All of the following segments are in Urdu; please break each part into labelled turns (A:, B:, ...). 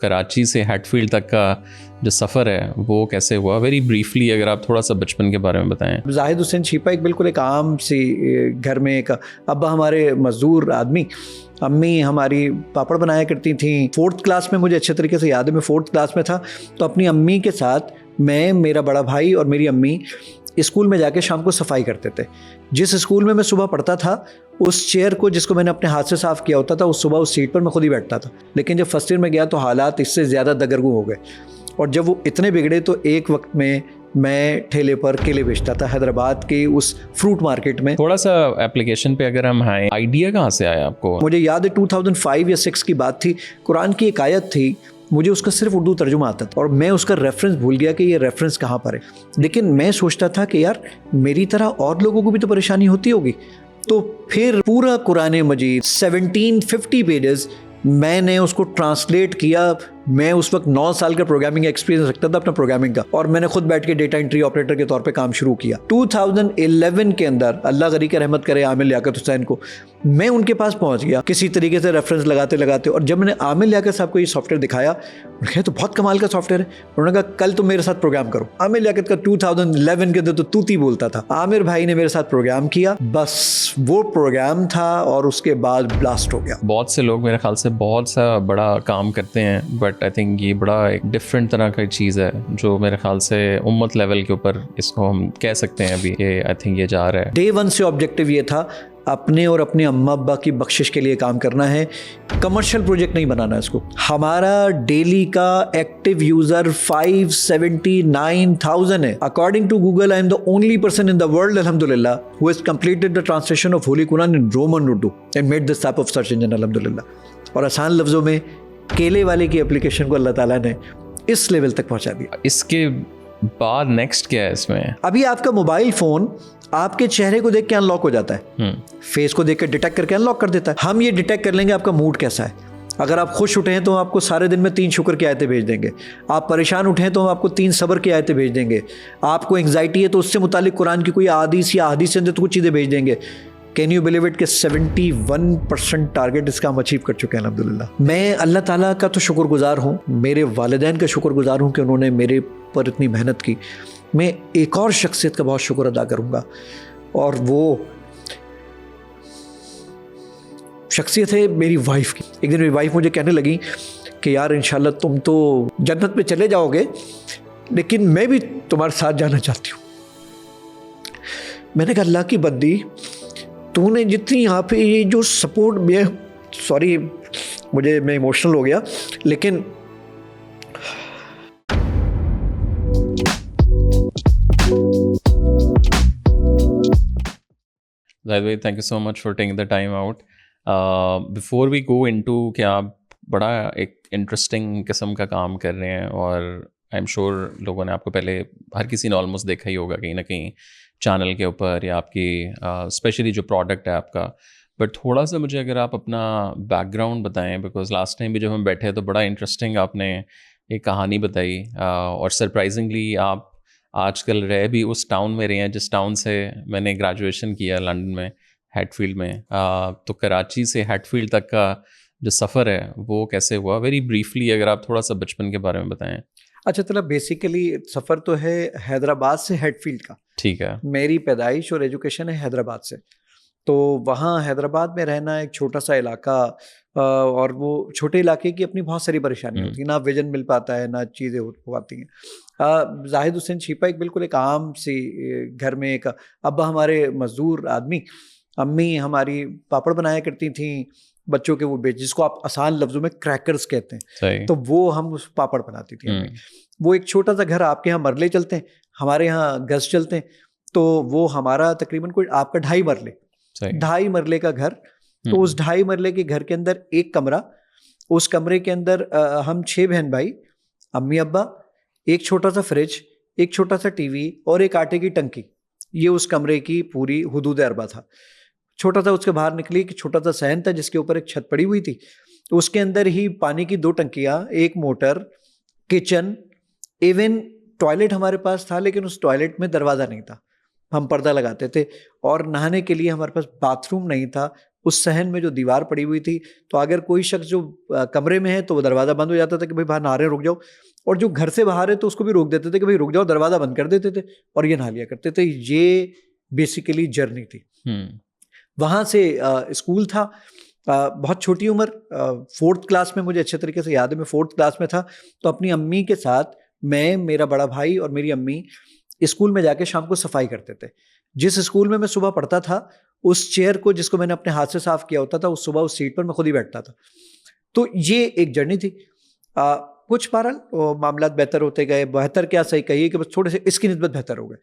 A: کراچی سے ہیٹ فیلڈ تک کا جو سفر ہے وہ کیسے ہوا؟ ویری بریفلی اگر آپ تھوڑا سا بچپن کے بارے میں بتائیں.
B: زاہد حسین چھیپا ایک عام سی گھر میں ایک ابا ہمارے مزدور آدمی، امی ہماری پاپڑ بنایا کرتی تھیں. 4th کلاس میں مجھے اچھے طریقے سے یاد ہے، میں 4th کلاس میں تھا، تو اپنی امی کے ساتھ میں، میرا بڑا بھائی اور میری امی اسکول میں جا کے شام کو صفائی کرتے تھے. جس اسکول میں صبح پڑھتا تھا اس چیئر کو جس کو میں نے اپنے ہاتھ سے صاف کیا ہوتا تھا، اس صبح اس سیٹ پر میں خود ہی بیٹھتا تھا. لیکن جب فرسٹ ایئر میں گیا تو حالات اس سے زیادہ دگرگوں ہو گئے، اور جب وہ اتنے بگڑے تو ایک وقت میں ٹھیلے پر کیلے بیچتا تھا حیدرآباد کی اس فروٹ مارکیٹ میں.
A: تھوڑا سا ایپلیکیشن پہ اگر ہم آئیں، آئیڈیا کہاں سے آیا آپ کو؟
B: مجھے یاد ہے 2005 یا 6 کی بات تھی، قرآن کی ایک آیت تھی، مجھے اس کا صرف اردو ترجمہ آتا تھا اور میں اس کا ریفرنس بھول گیا کہ یہ ریفرنس کہاں پر ہے. لیکن میں سوچتا تھا کہ یار میری طرح اور لوگوں کو بھی تو پریشانی ہوتی ہوگی. تو پھر پورا قرآن مجید 1750 پیجز میں نے اس کو ٹرانسلیٹ کیا. میں اس وقت 9 سال کا پروگرامنگ ایکسپیرینس رکھتا تھا اپنا پروگرامنگ کا، اور میں نے خود بیٹھ کے ڈیٹا انٹری آپریٹر کے طور پہ کام شروع کیا. 2011 کے اندر اللہ غری کا رحمت کرے عامر لیاقت حسین کو، میں ان کے پاس پہنچ گیا کسی طریقے سے ریفرنس لگاتے، اور جب میں نے عامر لیاقت صاحب کو یہ سافٹ ویئر دکھایا، انہوں نے تو بہت کمال کا سافٹ ویئر ہے. انہوں نے کہا کل تم میرے ساتھ پروگرام کرو. عامر لیاقت کا 2011 کے اندر تو توتی بولتا تھا. عامر بھائی نے میرے ساتھ پروگرام کیا، بس وہ پروگرام تھا اور اس کے بعد بلاسٹ ہو گیا.
A: بہت سے لوگ میرے خیال سے بہت سا بڑا کام کرتے ہیں، بٹ آئی تھنک یہ بڑا ایک ڈفرینٹ طرح کی چیز ہے جو میرے خیال سے امت لیول کے اوپر اس کو ہم کہہ سکتے ہیں ابھی کہ آئی تھنک یہ جا رہا ہے.
B: ڈے 1 سے آبجیکٹیو یہ تھا اپنے اور اپنے اماں ابا کی بخشش کے لیے کام کرنا ہے، کمرشل پروجیکٹ نہیں بنانا ہے اس کو. ہمارا ڈیلی کا ایکٹیو یوزر 579,000 ہے. According to Google I am the only person in the world alhamdulillah who has completed the translation of Holy Quran in Roman Urdu and made this type of search engine alhamdulillah. اور آسان لفظوں میں کیلے والے کی اپلیکیشن کو اللہ تعالیٰ نے اس لیول تک پہنچا دیا.
A: اس کے بعد نیکسٹ کیا ہے اس میں؟
B: ابھی آپ کا موبائل فون آپ کے چہرے کو دیکھ کے انلاک ہو جاتا ہے، فیس کو دیکھ کے ڈیٹیکٹ کر کے انلاک کر دیتا ہے. ہم یہ ڈیٹیکٹ کر لیں گے آپ کا موڈ کیسا ہے. اگر آپ خوش اٹھے ہیں تو ہم آپ کو سارے دن میں 3 شکر کی آیتیں بھیج دیں گے. آپ پریشان اٹھے ہیں تو ہم آپ کو 3 صبر کی آیتیں بھیج دیں گے. آپ کو انگزائٹی ہے تو اس سے متعلق قرآن کی کوئی احادیث یا احادیث سے اندر تو کچھ چیزیں بھیج دیں گے. کین یو بلیو اٹ کہ 71% ٹارگیٹ اس کا ہم اچیو کر چکے ہیں الحمدللہ. میں اللہ تعالیٰ کا تو شکر گزار ہوں، میرے والدین کا شکر گزار ہوں کہ انہوں نے میرے پر اتنی محنت کی. میں ایک اور شخصیت کا بہت شکر ادا کروں گا، اور وہ شخصیت ہے میری وائف کی. ایک دن میری وائف مجھے کہنے لگی کہ یار انشاءاللہ تم تو جنت میں چلے جاؤ گے لیکن میں بھی تمہارے ساتھ جانا چاہتی ہوں. میں نے کہا اللہ کی بندی، تو نے جتنی یہاں پہ یہ جو سپورٹ، میں سوری میں ایموشنل ہو گیا، لیکن
A: زاہد بھائی thank you so much for taking the time out. Before we go into کہ آپ بڑا ایک انٹرسٹنگ قسم کا کام کر رہے ہیں، اور آئی ایم شیور لوگوں نے آپ کو پہلے ہر کسی نے آلموسٹ دیکھا ہی ہوگا کہیں نہ کہیں چینل کے اوپر یا آپ کی اسپیشلی جو پروڈکٹ ہے آپ کا. بٹ تھوڑا سا مجھے اگر آپ اپنا بیک گراؤنڈ بتائیں، بیکاز لاسٹ ٹائم بھی جب ہم بیٹھے تو بڑا انٹرسٹنگ آپ نے ایک کہانی بتائی، اور سرپرائزنگلی آپ آج کل رہ بھی اس ٹاؤن میں رہے ہیں جس ٹاؤن سے میں نے گریجویشن کیا لنڈن میں، ہیٹ فیلڈ میں. تو کراچی سے ہیٹ فیلڈ تک کا جو سفر ہے وہ کیسے ہوا؟ ویری بریفلی اگر آپ تھوڑا سا بچپن کے بارے میں بتائیں.
B: اچھا چلو، بیسیکلی سفر تو ہے حیدرآباد سے ہیٹ فیلڈ کا.
A: ٹھیک ہے.
B: میری پیدائش اور ایجوکیشن ہے حیدرآباد سے، تو وہاں حیدرآباد میں رہنا ایک چھوٹا سا علاقہ، اور وہ چھوٹے علاقے کی اپنی بہت ساری پریشانی ہوتی ہے، نہ ویژن مل پاتا ہے، نہ چیزیں ہو پاتی ہیں. زاہد حسین چھیپا ایک عام سی گھر میں ایک ابا ہمارے مزدور آدمی، امی ہماری پاپڑ بنایا کرتی تھیں بچوں کے، وہ جس کو آپ آسان لفظوں میں کریکرز کہتے ہیں، تو وہ ہم اس پاپڑ بناتی تھی امی. وہ ایک چھوٹا سا گھر، آپ کے یہاں مرلے چلتے ہیں، ہمارے یہاں گز چلتے ہیں، تو وہ ہمارا تقریباً کوئی آپ کا 2.5 مرلے 2.5 مرلے کا گھر. تو اس 2.5 مرلے کے گھر کے اندر ایک کمرہ، اس کمرے کے اندر ہم 6 بہن بھائی، امی ابا، ایک چھوٹا سا فریج، ایک چھوٹا سا ٹی وی اور ایک آٹے کی ٹنکی. یہ اس کمرے کی پوری حدود اربا تھا. چھوٹا سا اس کے باہر نکلی کہ چھوٹا سا صحن تھا جس کے اوپر ایک چھت پڑی ہوئی تھی، اس کے اندر ہی پانی کی 2 ٹنکیاں، ایک موٹر، کچن، ایون ٹوائلٹ ہمارے پاس تھا، لیکن اس ٹوائلٹ میں دروازہ نہیں تھا، ہم پردہ لگاتے تھے. اور نہانے کے لیے ہمارے پاس باتھ روم نہیں تھا، اس صحن میں جو دیوار پڑی ہوئی تھی, تو اگر کوئی شخص جو کمرے میں ہے تو وہ دروازہ بند ہو جاتا تھا کہ بھائی باہر نہا رہے ہیں رک جاؤ, اور جو گھر سے باہر ہے تو اس کو بھی روک دیتے تھے کہ بھائی رک جاؤ, دروازہ بند کر دیتے تھے اور یہ نہا لیا کرتے تھے. یہ بیسیکلی جرنی تھی. وہاں سے اسکول تھا, بہت چھوٹی عمر, 4th کلاس میں, مجھے اچھے طریقے سے یاد ہے میں 4th کلاس میں تھا, تو اپنی امی کے ساتھ میں, میرا بڑا بھائی اور میری امی اسکول میں جا کے شام کو صفائی کرتے تھے. جس اسکول میں صبح پڑھتا تھا اس چیئر کو جس کو میں نے اپنے ہاتھ سے صاف کیا ہوتا تھا, اس صبح اس سیٹ پر میں خود ہی بیٹھتا تھا. تو یہ ایک جرنی تھی. کچھ بہرحال معاملات بہتر ہوتے گئے, بہتر کیا صحیح کہیے کہ بس تھوڑے سے اس کی نسبت بہتر ہو گئے.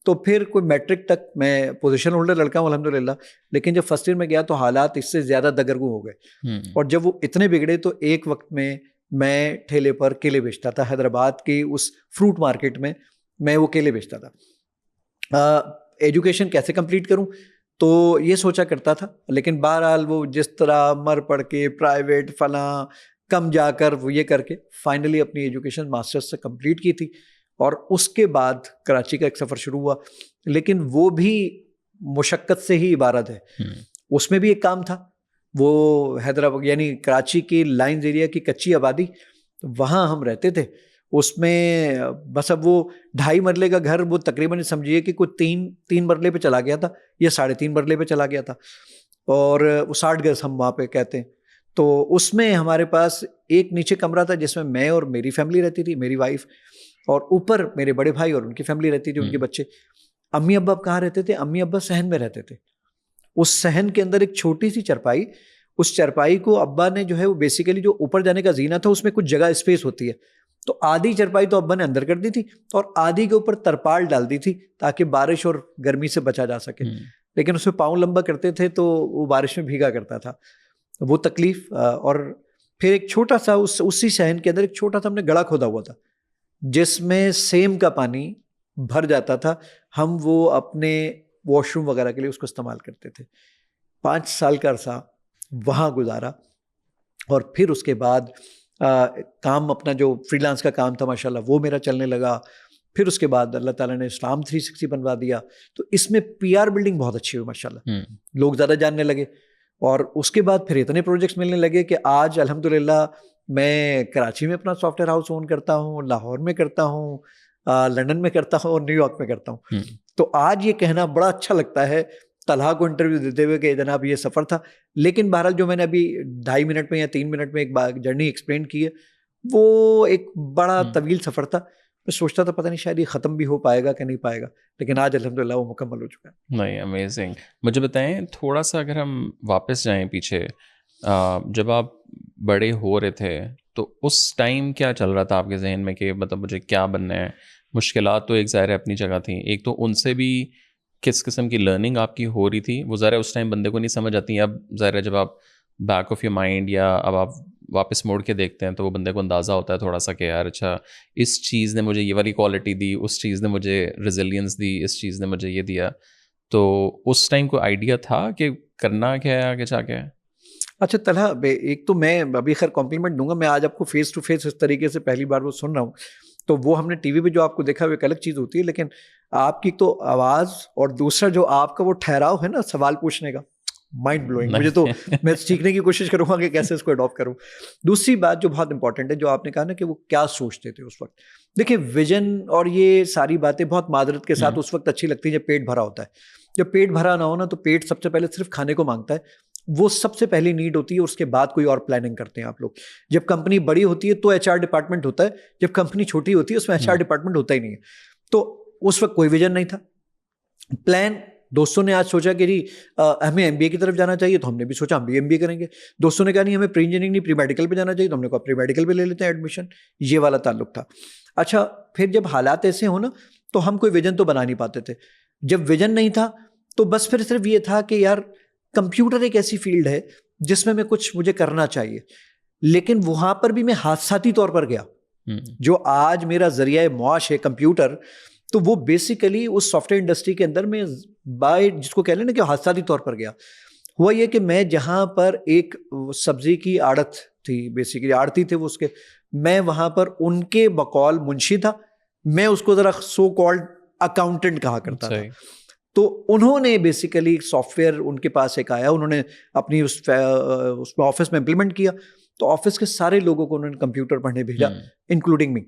B: تو پھر کوئی میٹرک تک میں پوزیشن ہولڈر لڑکا ہوں الحمدللہ, لیکن جب فرسٹ ایئر میں گیا تو حالات اس سے زیادہ دگرگو ہو گئے, اور جب وہ اتنے بگڑے تو ایک وقت میں ٹھیلے پر کیلے بیچتا تھا. حیدرآباد کی اس فروٹ مارکیٹ میں وہ کیلے بیچتا تھا. ایجوکیشن کیسے کمپلیٹ کروں تو یہ سوچا کرتا تھا, لیکن بہرحال وہ جس طرح مر پڑھ کے پرائیویٹ فلاں کم جا کر وہ یہ کر کے فائنلی اپنی ایجوکیشن ماسٹرز سے کمپلیٹ کی تھی, اور اس کے بعد کراچی کا ایک سفر شروع ہوا, لیکن وہ بھی مشقت سے ہی عبارت ہے. اس میں بھی ایک کام تھا, وہ حیدرآباد یعنی کراچی کی لائنز ایریا کی کچی آبادی, وہاں ہم رہتے تھے. اس میں بس اب وہ 2.5 مرلے کا گھر وہ تقریباً سمجھیے کہ کوئی 3 مرلے پہ چلا گیا تھا یا 3.5 مرلے پہ چلا گیا تھا, اور وہ 60 گز ہم وہاں پہ کہتے ہیں. تو اس میں ہمارے پاس ایک نیچے کمرہ تھا جس میں اور میری فیملی رہتی تھی, میری وائف, اور اوپر میرے بڑے بھائی اور ان کی فیملی رہتی تھی, ان کے بچے. امی ابا کہاں رہتے تھے؟ امی ابا صحن میں رہتے تھے. اس صحن کے اندر ایک چھوٹی سی چرپائی, اس چرپائی کو ابا نے جو ہے وہ بیسیکلی جو اوپر جانے کا زینہ تھا اس میں کچھ جگہ اسپیس ہوتی ہے, تو آدھی چرپائی تو ابا نے اندر کر دی تھی اور آدھی کے اوپر ترپال ڈال دی تھی تاکہ بارش اور گرمی سے بچا جا سکے. لیکن اس میں پاؤں لمبا کرتے تھے تو وہ بارش میں بھیگا کرتا تھا, وہ تکلیف. اور پھر ایک چھوٹا سا اسی صحن کے اندر ایک چھوٹا سا ہم نے گڑھا کھودا ہوا تھا جس میں سیم کا پانی بھر جاتا تھا. ہم وہ اپنے واش روم وغیرہ کے لیے اس کو استعمال کرتے تھے. 5 سال کا عرصہ وہاں گزارا, اور پھر اس کے بعد کام اپنا جو فری لانس کا کام تھا ماشاءاللہ وہ میرا چلنے لگا. پھر اس کے بعد اللہ تعالیٰ نے اسلام 360 بنوا دیا, تو اس میں PR بلڈنگ بہت اچھی ہوئی ماشاءاللہ, لوگ زیادہ جاننے لگے, اور اس کے بعد پھر اتنے پروجیکٹس ملنے لگے کہ آج الحمدللہ میں کراچی میں اپنا سافٹ ویئر ہاؤس اون کرتا ہوں, لاہور میں کرتا ہوں, لندن میں کرتا ہوں, اور نیو یارک میں کرتا ہوں. تو آج یہ کہنا بڑا اچھا لگتا ہے طلحہ کو انٹرویو دیتے ہوئے کہ جناب یہ سفر تھا, لیکن بہرحال جو میں نے ابھی 2.5 منٹ میں یا 3 منٹ میں ایک جرنی ایکسپلین کی ہے وہ ایک بڑا طویل سفر تھا. میں سوچتا تھا پتہ نہیں شاید یہ ختم بھی ہو پائے گا کہ نہیں پائے گا, لیکن آج الحمدللہ وہ مکمل ہو چکا ہے.
A: نہیں, امیزنگ. مجھے بتائیں تھوڑا سا, اگر ہم واپس جائیں پیچھے, جب آپ بڑے ہو رہے تھے تو اس ٹائم کیا چل رہا تھا آپ کے ذہن میں کہ مطلب مجھے کیا بننا ہے؟ مشکلات تو ایک ظاہر اپنی جگہ تھیں, ایک تو ان سے بھی کس قسم کی لرننگ آپ کی ہو رہی تھی, وہ ظاہر اس ٹائم بندے کو نہیں سمجھ آتی. اب ظاہر ہے جب آپ بیک آف یور مائنڈ یا اب آپ واپس موڑ کے دیکھتے ہیں تو وہ بندے کو اندازہ ہوتا ہے تھوڑا سا کہ یار اچھا اس چیز نے مجھے یہ والی کوالٹی دی, اس چیز نے مجھے ریزیلینس دی, اس چیز نے مجھے یہ دیا. تو اس ٹائم کوئی آئیڈیا تھا کہ کرنا کیا ہے آگے جا کے؟
B: اچھا طلحہ, ایک تو میں ابھی خیر کمپلیمنٹ دوں گا, میں آج آپ کو فیس ٹو فیس اس طریقے سے پہلی بار وہ سن رہا ہوں, تو وہ ہم نے ٹی وی پہ جو آپ کو دیکھا وہ ایک الگ چیز ہوتی ہے, لیکن آپ کی تو آواز اور دوسرا جو آپ کا وہ ٹھہراؤ ہے نا سوال پوچھنے کا, مائنڈ بلوئنگ. مجھے تو میں سیکھنے کی کوشش کروں گا کہ کیسے اس کو اڈاپٹ کروں. دوسری بات جو بہت امپورٹنٹ ہے جو آپ نے کہا نا کہ وہ کیا سوچتے تھے اس وقت, دیکھیں ویژن اور یہ ساری باتیں بہت معذرت کے ساتھ اس وقت اچھی لگتی ہیں جب پیٹ بھرا ہوتا ہے. جب پیٹ بھرا نہ ہو نا تو پیٹ سب سے پہلے صرف کھانے کو مانگتا ہے, وہ سب سے پہلی نیڈ ہوتی ہے, اس کے بعد کوئی اور پلاننگ کرتے ہیں آپ لوگ. جب کمپنی بڑی ہوتی ہے تو HR ڈپارٹمنٹ ہوتا ہے, جب کمپنی چھوٹی ہوتی ہے اس میں HR ڈپارٹمنٹ ہوتا ہی نہیں ہے. تو اس وقت کوئی ویژن نہیں تھا. پلان دوستوں نے آج سوچا کہ جی ہمیں MBA کی طرف جانا چاہیے, تو ہم نے بھی سوچا ہم بھی MBA کریں گے. دوستوں نے کہا نہیں ہمیں پری انجینئرنگ نہیں پری میڈیکل پہ جانا چاہیے, تو ہم نے کہا پری میڈیکل پہ لے لیتے ہیں ایڈمیشن. یہ والا تعلق تھا. اچھا پھر جب حالات ایسے ہوں نا تو ہم کوئی ویژن تو بنا نہیں پاتے تھے. جب ویژن نہیں تھا تو بس پھر صرف یہ تھا کہ یار کمپیوٹر ایک ایسی فیلڈ ہے جس میں کچھ مجھے کرنا چاہیے, لیکن وہاں پر بھی میں حادثاتی طور پر گیا. جو آج میرا ذریعہ معاش ہے کمپیوٹر, تو وہ بیسیکلی اس سافٹ ویئر انڈسٹری کے اندر میں جس کو کہہ لیں نا کہ حادثاتی طور پر گیا. ہوا یہ کہ میں جہاں پر ایک سبزی کی آڑت تھی, بیسیکلی آڑتی تھے وہ اس کے, میں وہاں پر ان کے بقول منشی تھا, میں اس کو ذرا سو کالڈ اکاؤنٹنٹ کہا کرتا تھا. تو انہوں نے بیسیکلی سافٹ ویئر ان کے پاس ایک آیا, انہوں نے اپنی اس میں آفس میں امپلیمنٹ کیا, تو آفس کے سارے لوگوں کو انہوں نے کمپیوٹر پڑھنے بھیجا انکلوڈنگ می.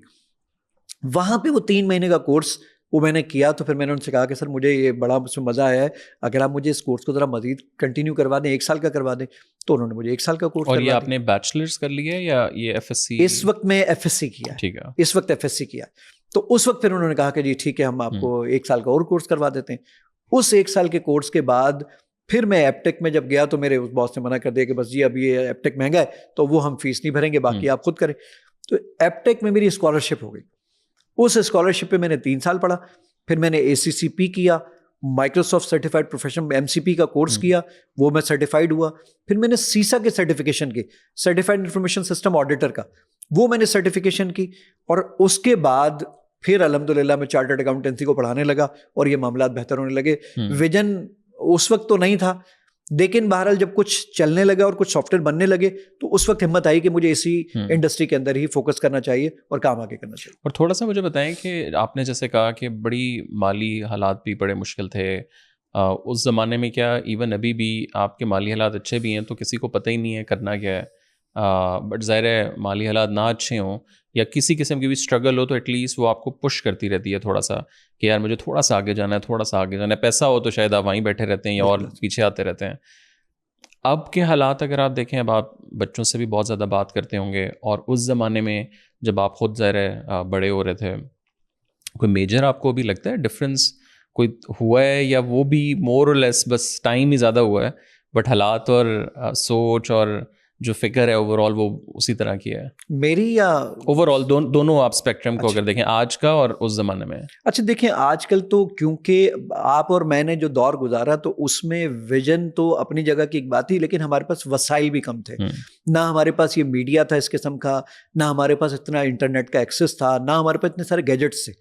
B: وہاں پہ وہ 3 مہینے کا کورس وہ میں نے کیا. تو پھر میں نے ان سے کہا کہ سر مجھے یہ بڑا اس میں مزہ آیا ہے, اگر آپ مجھے اس کورس کو ذرا مزید کنٹینیو کروا دیں, 1 سال کا کروا دیں. تو انہوں نے مجھے 1 سال کا کورس
A: اور
B: کروا
A: یہ
B: دیا.
A: آپ نے بیچلرز کر لیا یا یہ ایف ایس سی؟
B: اس وقت میں ایف ایس سی کیا,
A: ٹھیک ہے,
B: اس وقت ایف ایس سی کیا. تو اس وقت پھر انہوں نے کہا کہ جی ٹھیک ہے, ہم آپ کو 1 سال کا اور کورس کروا دیتے ہیں. اس 1 سال کے کورس کے بعد پھر میں ایپ ٹیک میں جب گیا تو میرے اس باس نے منع کر دیا کہ بس جی اب یہ ایپ ٹیک مہنگا ہے تو وہ ہم فیس نہیں بھریں گے, باقی آپ خود کریں. تو ایپ ٹیک میں میری اسکالرشپ ہو گئی. اس اسکالرشپ پہ میں نے 3 سال پڑھا. پھر میں نے اے سی سی پی کیا, Microsoft certified professional M C P کا کورس کیا, وہ میں سرٹیفائڈ ہوا. پھر میں نے سیسا کے سرٹیفکیشن کی, سرٹیفائڈ انفارمیشن سسٹم آڈیٹر کا, وہ میں نے سرٹیفکیشن کی. اور اس کے بعد پھر الحمدللہ میں چارٹرڈ اکاؤنٹنسی کو پڑھانے لگا اور یہ معاملات بہتر ہونے لگے. ویژن اس وقت تو نہیں تھا, لیکن بہرحال جب کچھ چلنے لگا اور کچھ سافٹ ویئر بننے لگے تو اس وقت ہمت آئی کہ مجھے اسی انڈسٹری کے اندر ہی فوکس کرنا چاہیے اور کام آگے کرنا چاہیے.
A: اور تھوڑا سا مجھے بتائیں کہ آپ نے جیسے کہا کہ بڑی مالی حالات بھی بڑے مشکل تھے اس زمانے میں, کیا ایون ابھی بھی آپ کے مالی حالات اچھے بھی ہیں تو کسی کو پتہ ہی نہیں ہے کرنا کیا ہے, بٹ ظاہر ہے مالی حالات نہ اچھے ہوں یا کسی قسم کی بھی اسٹرگل ہو تو ایٹ لیسٹ وہ آپ کو پش کرتی رہتی ہے تھوڑا سا کہ یار مجھے تھوڑا سا آگے جانا ہے, تھوڑا سا آگے جانا ہے. پیسہ ہو تو شاید آپ وہیں بیٹھے رہتے ہیں یا اور پیچھے آتے رہتے ہیں. اب کے حالات اگر آپ دیکھیں, اب آپ بچوں سے بھی بہت زیادہ بات کرتے ہوں گے, اور اس زمانے میں جب آپ خود ظاہر ہے بڑے ہو رہے تھے, کوئی میجر آپ کو بھی لگتا ہے ڈفرینس کوئی ہوا ہے, یا وہ بھی مور اور لیس بس ٹائم ہی زیادہ ہوا ہے بٹ حالات اور سوچ اور جو فکر ہے اوور آل وہ اسی طرح کی ہے
B: میری, یا
A: اوور آل دونوں آپ اسپیکٹرم کو اگر دیکھیں آج کا اور اس زمانے میں؟
B: اچھا دیکھیں, آج کل تو کیونکہ آپ اور میں نے جو دور گزارا تو اس میں ویژن تو اپنی جگہ کی ایک بات تھی, لیکن ہمارے پاس وسائل بھی کم تھے. نہ ہمارے پاس یہ میڈیا تھا اس قسم کا, نہ ہمارے پاس اتنا انٹرنیٹ کا ایکسیس تھا, نہ ہمارے پاس اتنے سارے گیجٹس تھے.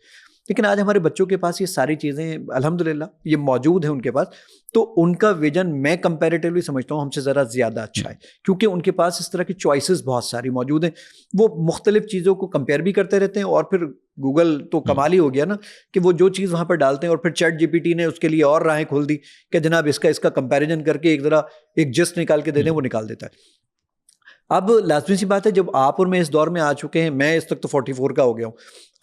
B: لیکن آج ہمارے بچوں کے پاس یہ ساری چیزیں الحمدللہ یہ موجود ہیں ان کے پاس, تو ان کا ویژن میں کمپیریٹیولی سمجھتا ہوں ہم سے ذرا زیادہ اچھا ہے, کیونکہ ان کے پاس اس طرح کی چوائسیز بہت ساری موجود ہیں. وہ مختلف چیزوں کو کمپیئر بھی کرتے رہتے ہیں, اور پھر گوگل تو کمال ہی ہو گیا نا کہ وہ جو چیز وہاں پر ڈالتے ہیں اور پھر چیٹ جی پی ٹی نے اس کے لیے اور راہیں کھول دی کہ جناب اس کا کمپیریزن کر کے ایک جسٹ نکال کے دے دیں, وہ نکال دیتا ہے. اب لازمی سی بات ہے جب آپ اور میں اس دور میں آ چکے ہیں, میں اس تک تو 44 کا ہو گیا ہوں,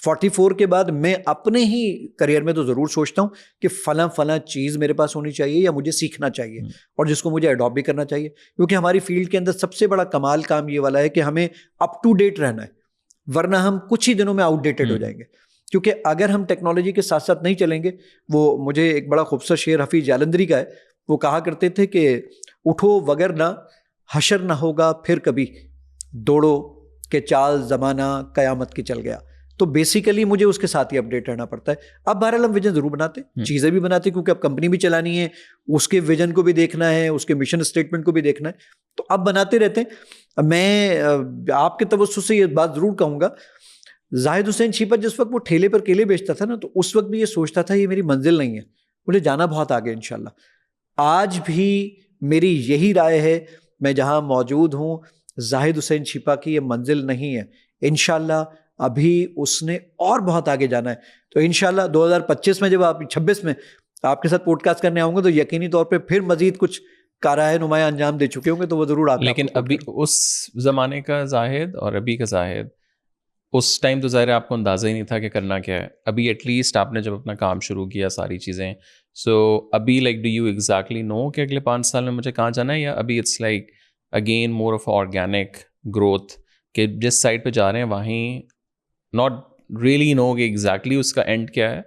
B: 44 کے بعد میں اپنے ہی کریئر میں تو ضرور سوچتا ہوں کہ فلاں چیز میرے پاس ہونی چاہیے یا مجھے سیکھنا چاہیے, اور جس کو مجھے اڈاپٹ بھی کرنا چاہیے, کیونکہ ہماری فیلڈ کے اندر سب سے بڑا کمال کام یہ والا ہے کہ ہمیں اپ ٹو ڈیٹ رہنا ہے, ورنہ ہم کچھ ہی دنوں میں آؤٹ ڈیٹڈ ہو جائیں گے. کیونکہ اگر ہم ٹیکنالوجی کے ساتھ ساتھ نہیں چلیں گے, وہ مجھے ایک بڑا خوبصورت شعر حفیظ جالندری کا ہے, وہ کہا کرتے تھے کہ اٹھو وگر نہ حشر نہ ہوگا پھر کبھی, دوڑو کہ چال زمانہ قیامت کی چل گیا. تو بیسیکلی مجھے اس کے ساتھ ہی اپڈیٹ رہنا پڑتا ہے. اب بہرحال ہم ویژن ضرور بناتے ہیں, چیزیں بھی بناتے ہیں, کیونکہ اب کمپنی بھی چلانی ہے, اس کے ویژن کو بھی دیکھنا ہے, اس کے مشن اسٹیٹمنٹ کو بھی دیکھنا ہے, تو اب بناتے رہتے ہیں. میں آپ کے توسط سے یہ بات ضرور کہوں گا, زاہد حسین چھیپا جس وقت وہ ٹھیلے پر کیلے بیچتا تھا نا, تو اس وقت بھی یہ سوچتا تھا یہ میری منزل نہیں ہے, مجھے جانا بہت آگے انشاءاللہ. آج بھی میری یہی رائے ہے, میں جہاں موجود ہوں, زاہد حسین چھیپا کی یہ منزل نہیں ہے, انشاءاللہ ابھی اس نے اور بہت آگے جانا ہے. تو انشاءاللہ 2025 میں جب آپ 26 میں آپ کے ساتھ پوڈ کاسٹ کرنے آؤں گے تو یقینی طور پہ پھر مزید کچھ کارائے نمایاں انجام دے چکے ہوں گے, تو وہ ضرور آپ.
A: لیکن ابھی اس زمانے کا زاہد اور ابھی کا زاہد, اس ٹائم تو ظاہر آپ کو اندازہ ہی نہیں تھا کہ کرنا کیا ہے. ابھی ایٹ لیسٹ آپ نے جب اپنا کام شروع کیا ساری چیزیں, سو ابھی لائک ڈو یو ایگزیکٹلی نو کہ اگلے 5 سال میں مجھے کہاں جانا ہے, یا ابھی it's like again more of organic growth کہ جس سائڈ پہ جا رہے ہیں وہیں ناٹ ریئلی نو کہ ایگزیکٹلی اس کا اینڈ کیا ہے,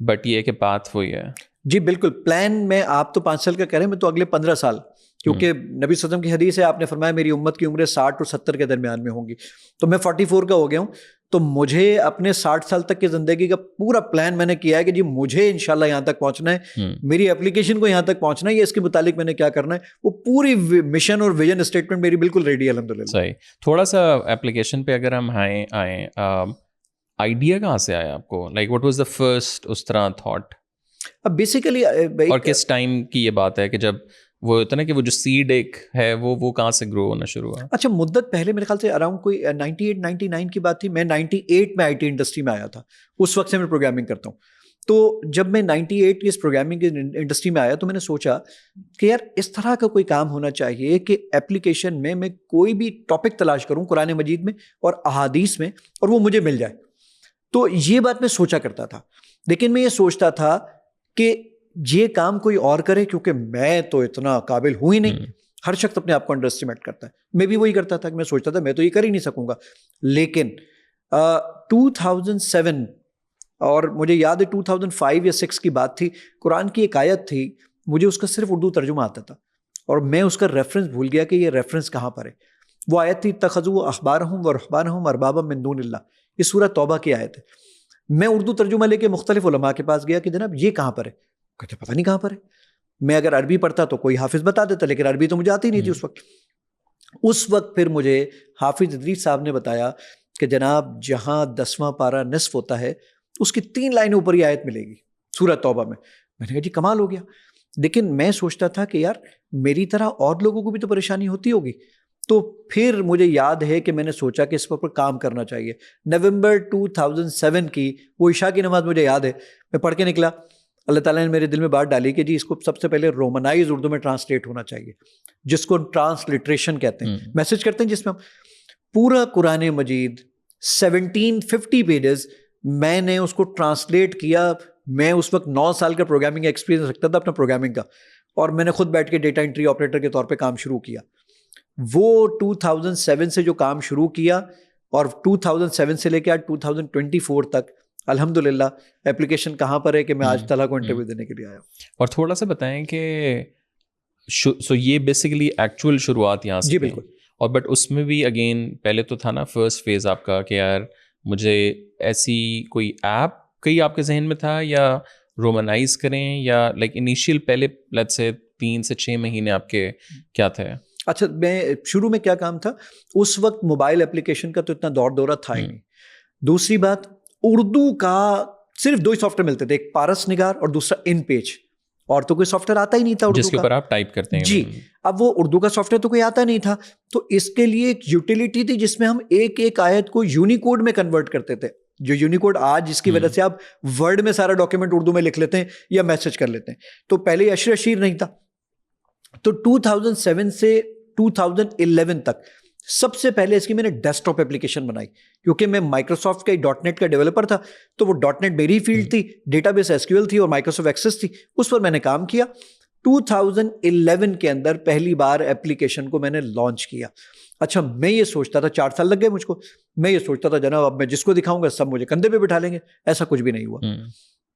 A: بٹ یہ کہ پاتھ وہی ہے؟
B: جی بالکل, پلان میں آپ تو 5 سال کا کہہ رہے ہیں, میں تو اگلے 15 سال, کیونکہ نبی صلی اللہ علیہ وسلم کی حدیث ہے, آپ نے فرمایا میری امت کی عمریں 60 اور 70 کے درمیان میں ہوں گی, تو میں 44 کا ہو گیا ہوں. تو مجھے اپنے 60 سال تک کی زندگی کا پورا پلان میں نے کیا ہے کہ جی مجھے انشاءاللہ یہاں تک پہنچنا ہے, میری اپلیکیشن کو یہاں تک پہنچنا ہے, یہ اس کے متعلق میں نے کیا کرنا ہے, وہ پوری مشن اور ویژن اسٹیٹمنٹ میری بالکل ریڈی ہے الحمدللہ.
A: صحیح. تھوڑا سا اپلیکیشن پہ اگر ہم آئیں آئیڈیا کہاں سے آیا آپ کو, like what was the first اس طرح تھاٹ؟
B: اب بیسیکلی
A: اور کس ٹائم کی یہ بات ہے کہ جب وہ ہوتا نا کہ وہ جو سیڈ ایک ہے وہ کہاں سے گرو ہونا شروع ہوا؟
B: اچھا مدت پہلے میرے خیال سے اراؤنڈ کوئی 98-99 کی بات تھی. میں 98 میں آئی ٹی انڈسٹری میں آیا تھا, اس وقت سے میں پروگرامنگ کرتا ہوں. تو جب میں 98 کی اس پروگرامنگ کی انڈسٹری میں آیا تو میں نے سوچا کہ یار اس طرح کا کوئی کام ہونا چاہیے کہ ایپلیکیشن میں کوئی بھی ٹاپک تلاش کروں قرآن مجید میں اور احادیث میں اور وہ مجھے مل جائے. تو یہ بات میں سوچا کرتا تھا, لیکن میں یہ سوچتا تھا کہ یہ کام کوئی اور کرے, کیونکہ میں تو اتنا قابل ہوں ہی نہیں. ہر شخص اپنے آپ کو انڈر اسٹیمیٹ کرتا ہے, میں بھی وہی کرتا تھا کہ میں سوچتا تھا میں تو یہ کر ہی نہیں سکوں گا. لیکن 2007 اور مجھے یاد ہے 2005 یا 6 کی بات تھی, قرآن کی ایک آیت تھی, مجھے اس کا صرف اردو ترجمہ آتا تھا اور میں اس کا ریفرنس بھول گیا کہ یہ ریفرنس کہاں پر ہے. وہ آیت تھی اتخذوا احبارہم ورہبانہم اربابا من دون اللہ, یہ سورہ توبہ کی آیت ہے. میں اردو ترجمہ لے کے مختلف علماء کے پاس گیا کہ جناب یہ کہاں پر ہے, کہتے پتہ نہیں کہاں پر ہے. میں اگر عربی پڑھتا تو کوئی حافظ بتا دیتا, لیکن عربی تو مجھے آتی نہیں تھی اس وقت. اس وقت پھر مجھے حافظ ادریس صاحب نے بتایا کہ جناب جہاں 10واں پارہ نصف ہوتا ہے اس کی 3 لائنیں اوپر یہ آیت ملے گی سورہ توبہ میں. میں نے کہا جی کمال ہو گیا. لیکن میں سوچتا تھا کہ یار میری طرح اور لوگوں کو بھی تو پریشانی ہوتی ہوگی. تو پھر مجھے یاد ہے کہ میں نے سوچا کہ اس پر کام کرنا چاہیے. نومبر 2007 کی وہ عشاء کی نماز مجھے یاد ہے, میں پڑھ کے نکلا. اللہ تعالیٰ نے میرے دل میں بات ڈالی کہ جی اس کو سب سے پہلے رومنائز اردو میں ٹرانسلیٹ ہونا چاہیے, جس کو ٹرانسلیٹریشن کہتے ہیں, میسج کرتے ہیں, جس میں ہم پورا قرآن مجید 1750 پیجز میں نے اس کو ٹرانسلیٹ کیا. میں اس وقت 9 سال کا پروگرامنگ ایکسپیرینس رکھتا تھا اپنا پروگرامنگ کا, اور میں نے خود بیٹھ کے ڈیٹا انٹری آپریٹر کے طور پہ کام شروع کیا. وہ 2007 سے جو کام شروع کیا اور 2007 سے لے کے آج 2024 تک الحمدللہ ایپلیکیشن کہاں پر ہے کہ میں آج طلحہ کو انٹرویو دینے کے لیے آیا ہوں.
A: اور تھوڑا سا بتائیں کہ سو یہ بیسیکلی ایکچوئل شروعات یہاں سے.
B: جی بالکل.
A: اور بٹ اس میں بھی اگین پہلے تو تھا نا فرسٹ فیز آپ کا کہ یار مجھے ایسی کوئی ایپ کئی آپ کے ذہن میں تھا, یا رومنائز کریں, یا لائک انیشیل پہلے لیٹس سے 3 سے 6 مہینے آپ کے کیا تھے؟
B: اچھا, میں شروع میں کیا کام تھا, اس وقت موبائل اپلیکیشن کا تو اتنا دور دورہ تھا ہی نہیں. دوسری بات, اردو کا صرف 2 ہی سافٹ ویئر ملتے تھے, ایک پارس نگار اور دوسرا ان پیج, اور تو کوئی سافٹ ویئر آتا ہی نہیں تھا اردو کا,
A: جس کے اوپر آپ ٹائپ کرتے ہیں.
B: جی, اب وہ اردو کا سافٹ ویئر تو کوئی آتا نہیں تھا, تو اس کے لیے ایک یوٹیلیٹی تھی جس میں ہم ایک ایک آیت کو یونیکوڈ میں کنورٹ کرتے تھے, جو یونیکوڈ آج جس کی وجہ سے آپ ورڈ میں سارا ڈاکیومنٹ اردو میں لکھ لیتے ہیں یا میسج کر لیتے ہیں. تو پہلے اشر اشیر نہیں تھا. تو 2007 سے 2011 تک سب سے پہلے اس کی میں نے ڈیسک ٹاپ اپلیکیشن بنائی, کیونکہ میں مائکروسافٹ کا ڈاٹ نیٹ کا ڈیولپر تھا, تو وہ ڈاٹ نیٹ میری فیلڈ تھی, database S Q L تھی اور مائکروسافٹ ایکسس تھی, اس پر میں نے کام کیا. 2011 کے اندر پہلی بار اپلیکیشن کو میں نے لانچ کیا. اچھا, میں یہ سوچتا تھا 4 سال لگ گئے مجھ کو, میں یہ سوچتا تھا جناب اب میں جس کو دکھاؤں گا سب مجھے کندھے پہ بٹھا لیں گے, ایسا کچھ بھی نہیں ہوا.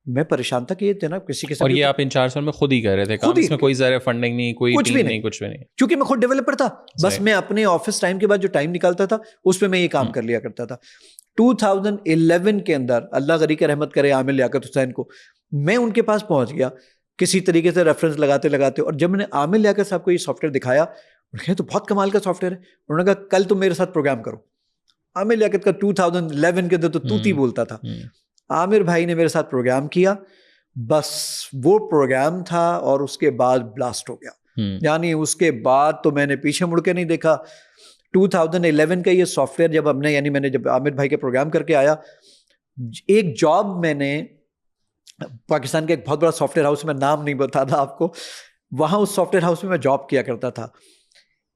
B: میں پریشان تھا کہ یہ جناب کسی کے ساتھ,
A: اور یہ آپ ان 4 سال میں خود ہی کر رہے تھے کام, اس میں کوئی ذرا فنڈنگ نہیں, کوئی
B: کچھ بھی نہیں,
A: کچھ بھی نہیں,
B: کیونکہ میں خود ڈیولپر تھا. بس میں اپنے آفس ٹائم کے بعد جو ٹائم نکالتا تھا اس پہ میں یہ کام کر لیا کرتا تھا. 2011 کے اندر اللہ غنی کا رحمت کرے عامر لیاقت حسین کو, میں ان کے پاس پہنچ گیا کسی طریقے سے ریفرنس لگاتے لگاتے, اور جب میں نے عامر لیاقت صاحب کو یہ سافٹ ویئر دکھایا, انہوں نے کہا تو بہت کمال کا سافٹ ویئر ہے. انہوں نے کہا کل تم میرے ساتھ پروگرام کرو. عامر لیاقت کا 2011 کے اندر تو توتی بولتا تھا. عامر بھائی نے میرے ساتھ پروگرام کیا, بس وہ پروگرام تھا اور اس کے بعد بلاسٹ ہو گیا. یعنی اس کے بعد تو میں نے پیچھے مڑ کے نہیں دیکھا. 2011 کا یہ سافٹ ویئر جب ہم نے, یعنی میں نے جب عامر بھائی کے پروگرام کر کے آیا, ایک جاب میں نے پاکستان کے ایک بہت بڑا سافٹ ویئر ہاؤس, میں نام نہیں بتاتا آپ کو, وہاں اس سافٹ ویئر ہاؤس میں جاب کیا کرتا تھا.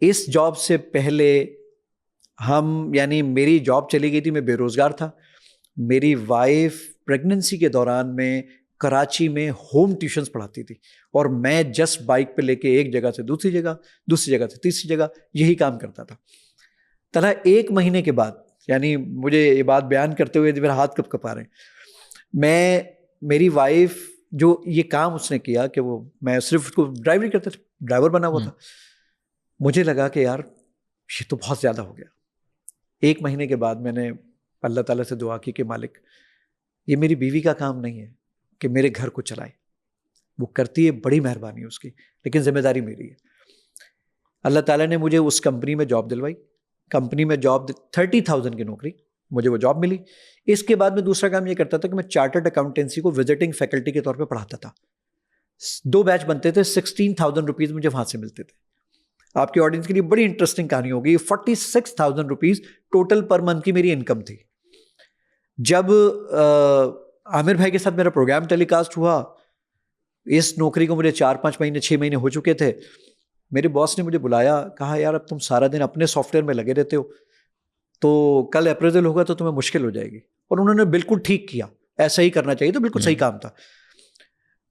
B: اس جاب سے پہلے ہم, یعنی میری جاب چلی گئی تھی, میں بے روزگار تھا. میری وائف پریگننسی کے دوران میں کراچی میں ہوم ٹیوشنز پڑھاتی تھی, اور میں جسٹ بائک پہ لے کے ایک جگہ سے دوسری جگہ, دوسری جگہ سے تیسری جگہ یہی کام کرتا تھا. طرح 1 مہینے کے بعد, یعنی مجھے یہ بات بیان کرتے ہوئے میرے ہاتھ کب کپا رہے ہیں, میری وائف جو یہ کام اس نے کیا کہ وہ, میں صرف اس کو ڈرائیوری کرتا تھا, ڈرائیور بنا ہوا تھا. مجھے لگا کہ یار یہ تو بہت زیادہ ہو گیا. 1 مہینے کے بعد میں نے اللہ تعالیٰ سے دعا کی کہ مالک یہ میری بیوی کا کام نہیں ہے کہ میرے گھر کو چلائے, وہ کرتی ہے, بڑی مہربانی اس کی, لیکن ذمہ داری میری ہے. اللہ تعالیٰ نے مجھے اس کمپنی میں جاب دلوائی. کمپنی میں جاب 30,000 کی نوکری, مجھے وہ جاب ملی. اس کے بعد میں دوسرا کام یہ کرتا تھا کہ میں چارٹرڈ اکاؤنٹنسی کو وزٹنگ فیکلٹی کے طور پہ پڑھاتا تھا. 2 بیچ بنتے تھے, 16,000 روپیز مجھے وہاں سے ملتے تھے. آپ کے آڈینس کے لیے بڑی انٹرسٹنگ کہانی ہوگی, 46,000 روپیز ٹوٹل پر منتھ کی میری انکم تھی. جب عامر بھائی کے ساتھ میرا پروگرام ٹیلی کاسٹ ہوا. اس نوکری کو مجھے 4-5 مہینے 6 مہینے ہو چکے تھے. میرے باس نے مجھے بلایا, کہا یار اب تم سارا دن اپنے سافٹ ویئر میں لگے رہتے ہو, تو کل اپریزل ہوگا تو تمہیں مشکل ہو جائے گی. اور انہوں نے بالکل ٹھیک کیا, ایسا ہی کرنا چاہیے, تو بالکل صحیح کام تھا.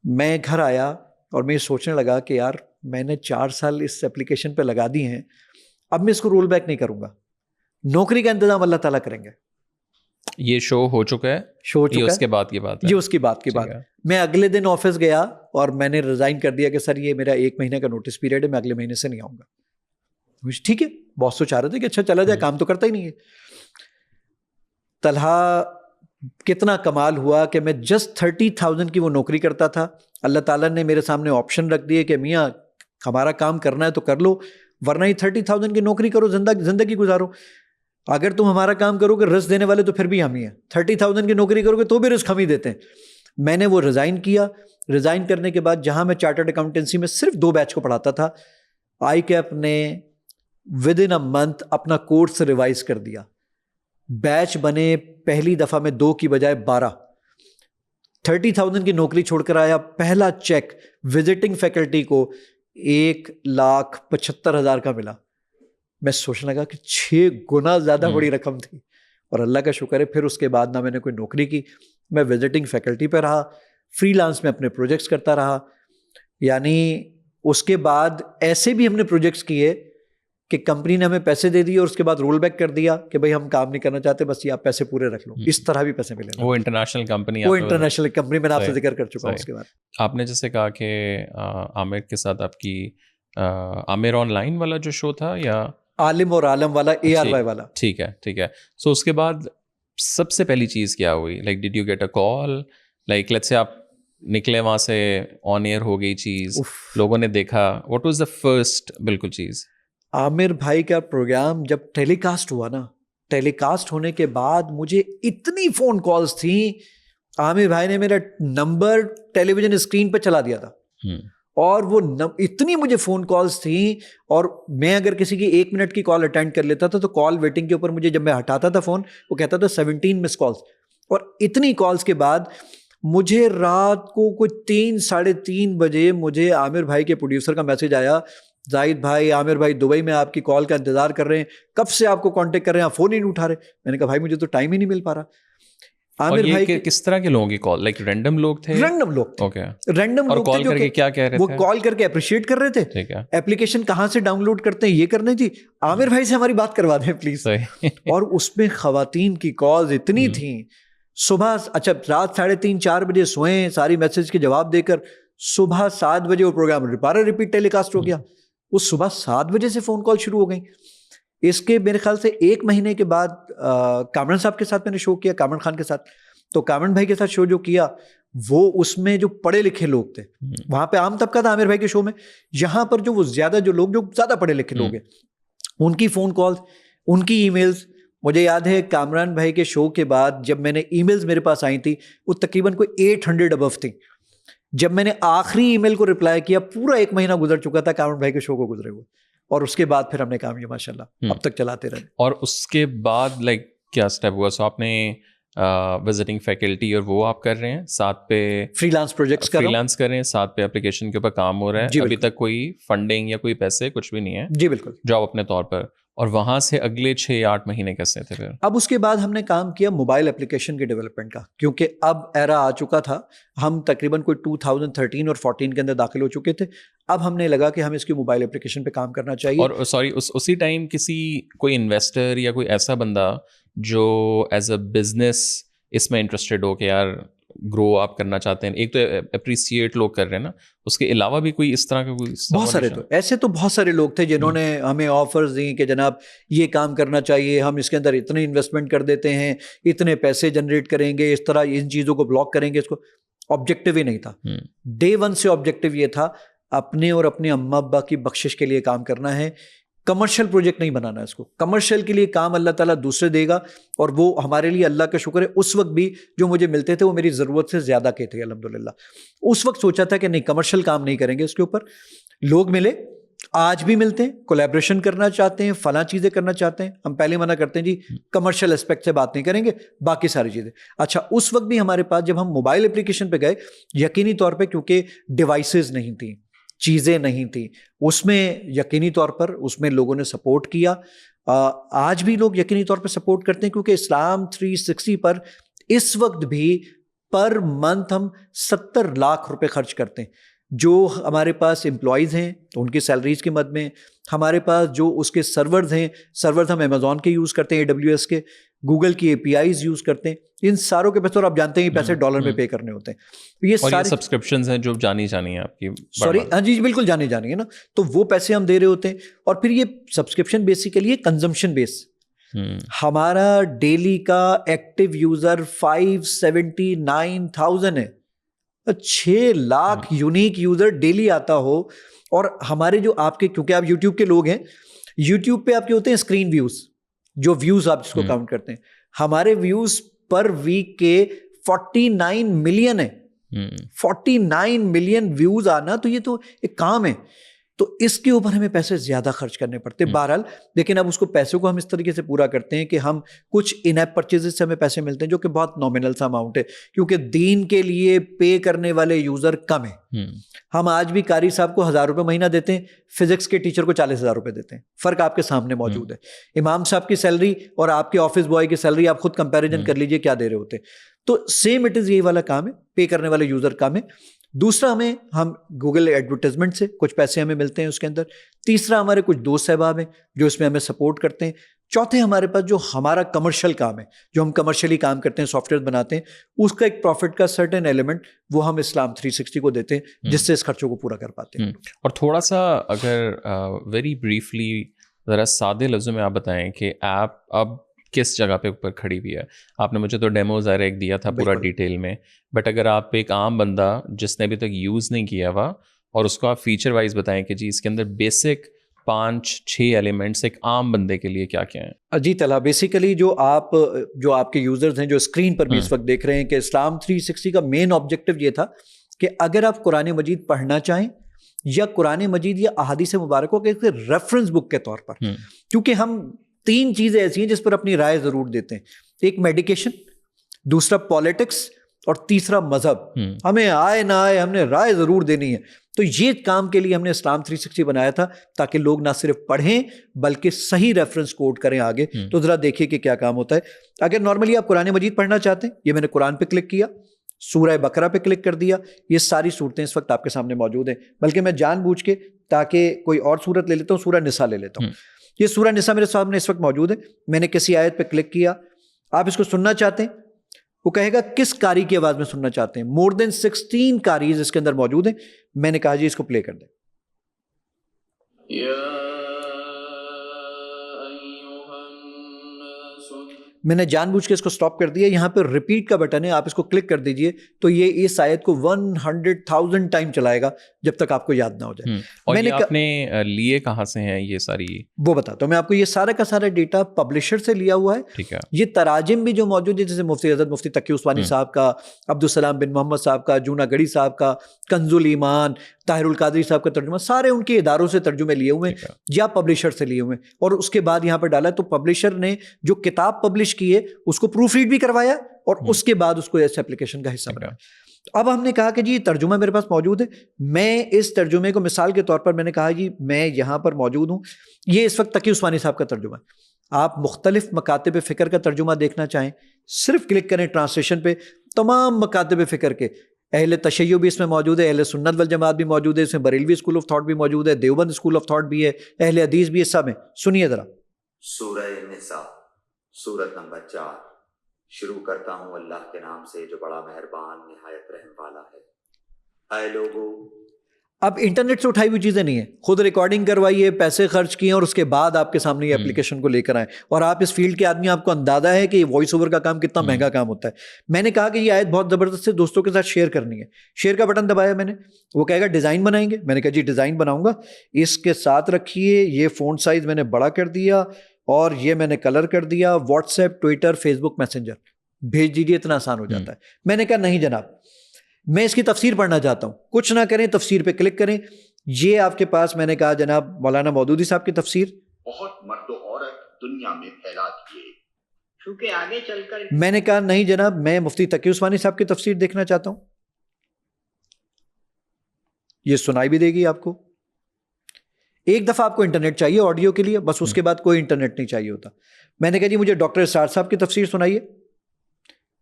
B: میں گھر آیا اور میں یہ سوچنے لگا کہ یار میں نے 4 سال اس ایپلیکیشن پہ لگا دی ہیں, اب میں اس کو رول بیک نہیں کروں گا, نوکری کا انتظام اللہ تعالیٰ کریں گے.
A: یہ شو ہو چکا ہے,
B: شو ہو چکا ہے,
A: اس کے بعد کی بات ہے,
B: یہ اس کی بات کی بات. میں اگلے دن آفس گیا اور میں نے ریزائن کر دیا کہ سر یہ میرا 1 مہینے کا نوٹس پیریڈ ہے, میں اگلے مہینے سے نہیں آؤں گا. ٹھیک ہے, باس تو چاہ رہے تھے کہ اچھا چلا جائے, کام تو کرتا ہی نہیں ہے. طلحہ کتنا کمال ہوا کہ میں جسٹ 30,000 کی وہ نوکری کرتا تھا. اللہ تعالیٰ نے میرے سامنے آپشن رکھ دیے کہ میاں ہمارا کام کرنا ہے تو کر لو, ورنہ ہی 30,000 کی نوکری کرو, زندگی گزارو. اگر تم ہمارا کام کرو گے, رزق دینے والے تو پھر بھی ہم ہی ہیں. 30,000 کی نوکری کرو گے تو بھی رزق ہم ہی دیتے ہیں. میں نے وہ ریزائن کیا. ریزائن کرنے کے بعد جہاں میں چارٹرڈ اکاؤنٹنسی میں صرف 2 بیچ کو پڑھاتا تھا, آئی کیپ نے ود ان اے منتھ اپنا کورس ریوائز کر دیا. بیچ بنے پہلی دفعہ میں 2 کی بجائے 12. 30,000 کی نوکری چھوڑ کر آیا, پہلا چیک وزٹنگ فیکلٹی کو 1,75,000 کا ملا. میں سوچنے لگا کہ 6 گنا زیادہ بڑی رقم تھی. اور اللہ کا شکر ہے پھر اس کے بعد نہ میں نے کوئی نوکری کی, میں وزٹنگ فیکلٹی پہ رہا, فری لانس میں اپنے پروجیکٹس کرتا رہا. یعنی اس کے بعد ایسے بھی ہم نے پروجیکٹس کیے کہ کمپنی نے ہمیں پیسے دے دیے اور اس کے بعد رول بیک کر دیا کہ بھائی ہم کام نہیں کرنا چاہتے, بس یہ آپ پیسے پورے رکھ لو. اس طرح بھی پیسے ملے.
A: وہ انٹرنیشنل کمپنی,
B: وہ انٹرنیشنل کمپنی میں نے آپ سے ذکر کر چکا ہوں. اس کے بعد
A: آپ نے جیسے کہا کہ عامر کے ساتھ آپ کی عامر آن لائن والا جو شو تھا, یا
B: عالم اور عالم والا, ARY والا.
A: ٹھیک ہے, ٹھیک ہے. سو اس کے بعد سب سے پہلی چیز کیا ہوئی؟ Like did you get a call, like let's say آپ نکلے وہاں سے, آن ایئر ہو گئی چیز, لوگوں نے دیکھا, واٹ واز دا فرسٹ بالکل چیز؟
B: عامر بھائی کا پروگرام جب ٹیلی کاسٹ ہوا نا, ٹیلی کاسٹ ہونے کے بعد مجھے اتنی فون کالز تھیں. عامر بھائی نے میرا نمبر ٹیلی ویژن اسکرین پہ چلا دیا تھا, اور وہ اتنی مجھے فون کالز تھیں. اور میں اگر کسی کی 1 منٹ کی کال اٹینڈ کر لیتا تھا تو کال ویٹنگ کے اوپر مجھے, جب میں ہٹاتا تھا فون, وہ کہتا تھا 17 مس کالز. اور اتنی کالز کے بعد مجھے رات کو کوئی 3-3:30 بجے مجھے عامر بھائی کے پروڈیوسر کا میسج آیا, زاہد بھائی, عامر بھائی دبئی میں آپ کی کال کا انتظار کر رہے ہیں, کب سے آپ کو کانٹیکٹ کر رہے ہیں, آپ فون ہی نہیں اٹھا رہے. میں نے کہا بھائی مجھے تو ٹائم ہی نہیں مل پا رہا. عامر بھائی
A: کس طرح کے لوگوں کی کال, لائک رینڈم لوگ تھے؟
B: رینڈم لوگ تھے.
A: اوکے.
B: رینڈم لوگ
A: کال کر کے کیا کہہ رہے تھے؟
B: وہ کال کر کے اپریشیٹ کر رہے تھے.
A: ٹھیک ہے.
B: ایپلیکیشن کہاں سے ڈاؤن لوڈ کرتے ہیں یہ کرنے, جی عامر بھائی سے ہماری بات کروا دیں پلیز. اور اس میں خواتین کی کالز اتنی تھیں. صبح اچھا رات 3:30-4 بجے سوئیں, ساری میسج کے جواب دے کر, صبح 7 بجے وہ پروگرام ریپیٹ ٹیلی کاسٹ ہو گیا. اس صبح 7 بجے سے فون کال شروع ہو گئیں. اس کے میرے خیال سے 1 مہینے کے بعد کامران صاحب کے ساتھ میں نے شو کیا, کامران خان کے ساتھ. تو کامران بھائی کے ساتھ شو جو کیا, وہ اس میں جو پڑھے لکھے لوگ تھے, وہاں پہ عام طبقہ تھا عامر بھائی کے شو میں. یہاں پر جو وہ زیادہ جو لوگ جو زیادہ پڑھے لکھے لوگ ہیں, ان کی فون کالز, ان کی ای میلز. مجھے یاد ہے کامران بھائی کے شو کے بعد جب میں نے ای میلز میرے پاس آئی تھی, وہ تقریباً کوئی 800 ابو تھیں. جب میں نے آخری ای میل کو رپلائی کیا, پورا 1 مہینہ گزر چکا تھا کامران بھائی کے شو کو گزرے ہوئے. اور اس کے بعد پھر ہم نے کام کیا ماشاء اللہ, اب تک چلاتے رہے.
A: اور اس کے بعد لائک کیا اسٹیپ ہوا؟ سو آپ نے وزٹنگ فیکلٹی اور وہ آپ کر رہے ہیں, ساتھ پہ
B: free lance projects
A: free lance کر رہے ہیں, ساتھ پہ اپلیکیشن کے اوپر کام ہو رہا ہے. ابھی تک کوئی فنڈنگ یا کوئی پیسے کچھ بھی نہیں ہے؟
B: جی بالکل,
A: جاب اپنے طور پر. اور وہاں سے اگلے 6-8 مہینے کیسے تھے پھر؟
B: اب اس کے بعد ہم نے کام کیا موبائل اپلیکیشن کے ڈیولپمنٹ کا, کیونکہ اب ایرا آ چکا تھا. ہم تقریباً کوئی 2013 اور 14 کے اندر داخل ہو چکے تھے. اب ہم نے لگا کہ ہم اس کی موبائل اپلیکیشن پہ کام کرنا چاہیے.
A: اور سوری, اسی ٹائم کوئی انویسٹر یا کوئی ایسا بندہ جو ایز اے بزنس اس میں انٹرسٹیڈ ہو کہ یار گرو آپ کرنا چاہتے ہیں, ایک تو اپریسیٹ لوگ کر رہے ہیں نا, اس کے علاوہ بھی کوئی اس طرح کا کوئی
B: بہت سارے تو ایسے تو بہت سارے لوگ تھے جنہوں نے ہمیں آفرز دی کہ جناب یہ کام کرنا چاہیے, ہم اس کے اندر اتنے انویسٹمنٹ کر دیتے ہیں, اتنے پیسے جنریٹ کریں گے, اس طرح ان چیزوں کو بلاک کریں گے. اس کو آبجیکٹیو ہی نہیں تھا. ڈے 1 سے آبجیکٹیو یہ تھا اپنے اور اپنے اماں ابا کی بخشش کے لیے کام کرنا ہے, کمرشل پروجیکٹ نہیں بنانا ہے اس کو. کمرشل کے لیے کام اللہ تعالیٰ دوسرے دے گا, اور وہ ہمارے لیے اللہ کا شکر ہے اس وقت بھی جو مجھے ملتے تھے وہ میری ضرورت سے زیادہ کے تھے الحمدللہ. اس وقت سوچا تھا کہ نہیں کمرشل کام نہیں کریں گے اس کے اوپر. لوگ ملے, آج بھی ملتے ہیں, کولیبریشن کرنا چاہتے ہیں, فلاں چیزیں کرنا چاہتے ہیں, ہم پہلے منع کرتے ہیں جی کمرشل اسپیکٹ سے بات نہیں کریں گے, باقی ساری چیزیں. اچھا اس وقت بھی ہمارے پاس جب ہم موبائل اپلیکیشن پہ گئے, یقینی طور پہ کیونکہ ڈیوائسز نہیں تھیں, چیزیں نہیں تھیں, اس میں یقینی طور پر اس میں لوگوں نے سپورٹ کیا. آج بھی لوگ یقینی طور پہ سپورٹ کرتے ہیں, کیونکہ اسلام 360 پر اس وقت بھی پر منتھ ہم 70 لاکھ روپے خرچ کرتے ہیں. جو ہمارے پاس امپلائیز ہیں تو ان کی سیلریز کی مد میں, ہمارے پاس جو اس کے سرورز ہیں, سرورز ہم امیزون کے یوز کرتے ہیں, AWS کے, گوگل کی APIs یوز کرتے ہیں, ان ساروں کے پیسے, اور آپ جانتے ہیں یہ پیسے ڈالر میں پے کرنے ہوتے ہیں. یہ سارے
A: سبسکرپشنز ہیں جو جانی ہیں آپ کی,
B: سوری ہاں جی بالکل جانی ہے نا, تو وہ پیسے ہم دے رہے ہوتے ہیں. اور پھر یہ سبسکرپشن بیسیکلی کنزمپشن بیس. ہمارا ڈیلی کا ایکٹیو یوزر 579,000 ہے, 6 لاکھ یونیک یوزر ڈیلی آتا ہو. اور ہمارے جو آپ کے, کیونکہ آپ یوٹیوب کے لوگ ہیں, یوٹیوب پہ آپ کے ہوتے ہیں اسکرین ویوز, جو ویوز آپ جس کو کاؤنٹ کرتے ہیں, ہمارے ویوز پر ویک کے 49 ملین ہے. 49 ملین ویوز آنا تو یہ تو ایک کام ہے. تو اس کے اوپر ہمیں پیسے زیادہ خرچ کرنے پڑتے ہیں بہرحال. لیکن اب اس کو پیسوں کو ہم اس طریقے سے پورا کرتے ہیں کہ ہم کچھ ان ایپ پرچیزز سے ہمیں پیسے ملتے ہیں جو کہ بہت نامنل سا اماؤنٹ ہے, کیونکہ دین کے لیے پے کرنے والے یوزر کم ہیں. ہم آج بھی قاری صاحب کو 1,000 روپے مہینہ دیتے ہیں, فزکس کے ٹیچر کو 40,000 روپے دیتے ہیں. فرق آپ کے سامنے موجود ہے. امام صاحب کی سیلری اور آپ کے آفس بوائے کی سیلری آپ خود کمپیریزن کر لیجئے کیا دے رہے ہوتے ہیں. تو سیم اٹ از یہی والا کام ہے, پے کرنے والے یوزر کم ہے. دوسرا ہم گوگل ایڈورٹائزمنٹ سے کچھ پیسے ہمیں ملتے ہیں اس کے اندر. تیسرا ہمارے کچھ دوست صاحباب ہیں جو اس میں ہمیں سپورٹ کرتے ہیں. چوتھے ہمارے پاس جو ہمارا کمرشل کام ہے, جو ہم کمرشلی کام کرتے ہیں, سافٹ ویئر بناتے ہیں, اس کا ایک پروفٹ کا سرٹن ایلیمنٹ وہ ہم اسلام 360 کو دیتے ہیں, جس سے اس خرچوں کو پورا کر پاتے ہیں.
A: اور تھوڑا سا اگر ویری بریفلی ذرا سادے لفظوں میں آپ بتائیں کہ ایپ اب کس جگہ پہ اوپر کھڑی ہوئی ہے. آپ نے مجھے تو ڈیمو ظاہر ایک دیا تھا پورا ڈیٹیل میں, بٹ اگر آپ ایک عام بندہ جس نے ابھی تک یوز نہیں کیا ہوا اور اس کو آپ فیچر وائز بتائیں کہ جی اس کے اندر بیسک 5-6 ایلیمنٹس ایک عام بندے کے لیے کیا کیا ہیں.
B: جی طلحہ, بیسیکلی جو آپ کے یوزرز ہیں جو اسکرین پر بھی اس وقت دیکھ رہے ہیں, کہ اسلام 360 کا مین آبجیکٹو یہ تھا کہ اگر آپ قرآن مجید پڑھنا چاہیں یا قرآن مجید یا احادیث مبارکوں کے ریفرنس بک کے طور پر, کیونکہ ہم 3 چیزیں ایسی ہیں جس پر اپنی رائے ضرور دیتے ہیں. ایک میڈیکیشن, دوسرا پالیٹکس, اور تیسرا مذہب. ہمیں آئے نہ آئے ہم نے رائے ضرور دینی ہے. تو یہ کام کے لیے ہم نے اسلام 360 بنایا تھا, تاکہ لوگ نہ صرف پڑھیں بلکہ صحیح ریفرنس کوٹ کریں آگے. تو ذرا دیکھیے کہ کیا کام ہوتا ہے. اگر نارملی آپ قرآن مجید پڑھنا چاہتے ہیں, یہ میں نے قرآن پہ کلک کیا, سورہ بقرہ پہ کلک کر دیا, یہ ساری صورتیں اس وقت آپ کے سامنے موجود ہیں. بلکہ میں جان بوجھ کے, تاکہ کوئی اور صورت لے لیتا ہوں, سورہ نساء لے لیتا ہوں. یہ سورہ نساء میرے سامنے اس وقت موجود ہے. میں نے کسی آیت پہ کلک کیا, آپ اس کو سننا چاہتے ہیں, وہ کہے گا کس قاری کی آواز میں سننا چاہتے ہیں. مور دین 16 قاریز اس کے اندر موجود ہیں. میں نے کہا جی اس کو پلے کر دیں. میں نے جان بوجھ کے اس کو سٹاپ کر دیا. یہاں پہ ریپیٹ کا بٹن ہے, آپ اس کو کلک کر دیجئے تو یہ اس آیت کو 100,000 ٹائم چلائے گا جب تک آپ کو یاد نہ ہو جائے.
A: اور یہ آپ نے لیے کہاں سے ہیں یہ ساری؟
B: وہ بتاتا ہوں میں آپ کو. یہ سارا کا سارا ڈیٹا پبلشر سے لیا ہوا ہے.
A: ٹھیک ہے.
B: یہ تراجم بھی جو موجود ہے, جیسے مفتی حضرت مفتی تقی عثمانی صاحب کا, عبدالسلام بن محمد صاحب کا, جونا گڑھی صاحب کا, کنز الایمان, طاہر القادری صاحب کا ترجمہ, سارے ان کے اداروں سے ترجمے لیے ہوئے ہیں یا پبلشر سے لیے ہوئے ہیں. اور اس کے بعد یہاں پہ ڈالا تو پبلشر نے جو کتاب پبلش کی ہے اس کو پروف ریڈ بھی کروایا اور اس کے بعد اس کو اس ایپلیکیشن کا حصہ بنایا. اب ہم نے کہا کہ جی ترجمہ میرے پاس موجود ہے, میں اس ترجمے کو مثال کے طور پر میں نے کہا جی میں یہاں پر موجود ہوں, یہ اس وقت تقی عثمانی صاحب کا ترجمہ ہے. آپ مختلف مکاتب فکر کا ترجمہ دیکھنا چاہیں, صرف کلک کریں ٹرانسلیشن پہ. تمام مکاتب فکر کے, اہل تشیع بھی اس میں موجود ہے, اہل سنت والجماعت بھی موجود ہے, اس میں بریلوی اسکول آف تھاٹ بھی موجود ہے, دیوبند اسکول آف تھاٹ بھی ہے, اہل حدیث بھی ہے, سب ہیں. سنیے ذرا.
C: سورہ نساء سورت نمبر 4. شروع کرتا ہوں اللہ کے نام سے جو بڑا مہربان نہایت رحم والا ہے. اے لوگو,
B: اب انٹرنیٹ سے اٹھائی ہوئی چیزیں نہیں ہیں, خود ریکارڈنگ کروائیے, پیسے خرچ کیے اور اس کے بعد آپ کے سامنے یہ اپلیکیشن کو لے کر آئیں. اور آپ اس فیلڈ کے آدمی, آپ کو اندازہ ہے کہ یہ وائس اوور کا کام کتنا مہنگا کام ہوتا ہے. میں نے کہا کہ یہ آیت بہت زبردست ہے, دوستوں کے ساتھ شیئر کرنی ہے. شیئر کا بٹن دبایا میں نے, وہ کہے گا ڈیزائن بنائیں گے. میں نے کہا جی ڈیزائن بناؤں گا, اس کے ساتھ رکھیے. یہ فونٹ سائز میں نے بڑا کر دیا اور یہ میں نے کلر کر دیا. واٹس ایپ, ٹویٹر, فیس بک میسنجر بھیج دیجیے, اتنا آسان ہو جاتا ہے. میں نے کہا نہیں جناب, میں اس کی تفسیر پڑھنا چاہتا ہوں. کچھ نہ کریں, تفسیر پہ کلک کریں. یہ آپ کے پاس میں نے کہا جناب مولانا مودودی صاحب کی تفسیر
D: بہت مرد و عورت دنیا میں پھیلا دیے، کیونکہ آگے چل کر
B: میں نے کہا نہیں جناب میں مفتی تقی عثمانی صاحب کی تفسیر دیکھنا چاہتا ہوں. یہ سنائی بھی دے گی آپ کو. ایک دفعہ آپ کو انٹرنیٹ چاہیے آڈیو کے لیے، بس اس کے بعد کوئی انٹرنیٹ نہیں چاہیے ہوتا. میں نے کہا جی مجھے ڈاکٹر اسرار صاحب کی تفسیر سنائیے.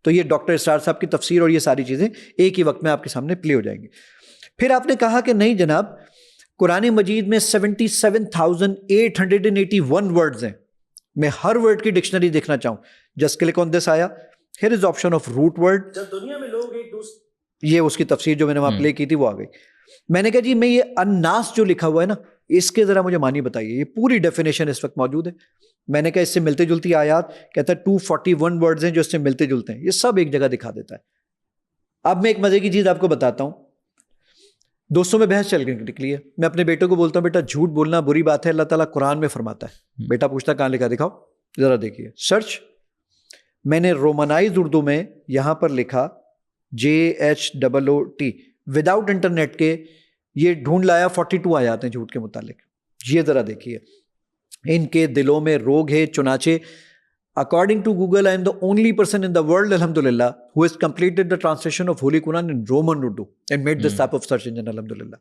B: تو یہ ڈاکٹر اسرار صاحب کی تفسیر اور یہ ساری چیزیں ایک ہی وقت میں آپ کے سامنے پلے ہو جائیں گی. پھر آپ نے کہا کہ نہیں جناب قرآن مجید میں 77,881 ورڈز ہیں، میں ہر ورڈ کی ڈکشنری دیکھنا چاہوں. جسٹ کلک آن دس آیا، here is option of root word.
D: جب دنیا میں لوگ ایک دوسرے
B: یہ اس کی تفسیر جو میں نے وہاں پلے کی تھی وہ آ گئی. میں نے کہا جی میں یہ الناس جو لکھا ہوا ہے نا اس کے ذرا مجھے معنی بتائیے. یہ پوری ڈیفینیشن اس وقت موجود ہے. میں نے کہا اس سے ملتے جلتی آیات، کہتا ہے 241 ورڈز ہیں جو اس سے ملتے جلتے ہیں. یہ سب ایک جگہ دکھا دیتا ہے. اب میں ایک مزے کی چیز آپ کو بتاتا ہوں. دوستوں میں بحث چل گئی نکلی ہے. میں اپنے بیٹے کو بولتا ہوں بیٹا جھوٹ بولنا بری بات ہے، اللہ تعالیٰ قرآن میں فرماتا ہے. بیٹا پوچھتا کہاں لکھا، دکھاؤ ذرا دیکھیے. سرچ میں نے رومنائز اردو میں یہاں پر لکھا JHOOT وداؤٹ انٹرنیٹ کے، یہ ڈھونڈ لایا 42 آیات ہیں جھوٹ کے متعلق. یہ ذرا دیکھیے. ان کے دلوں میں روگ ہے، چنانچہ according to Google I am the only person in the world alhamdulillah who has completed the translation of Holy Quran in Roman Urdu and made this type of search engine alhamdulillah.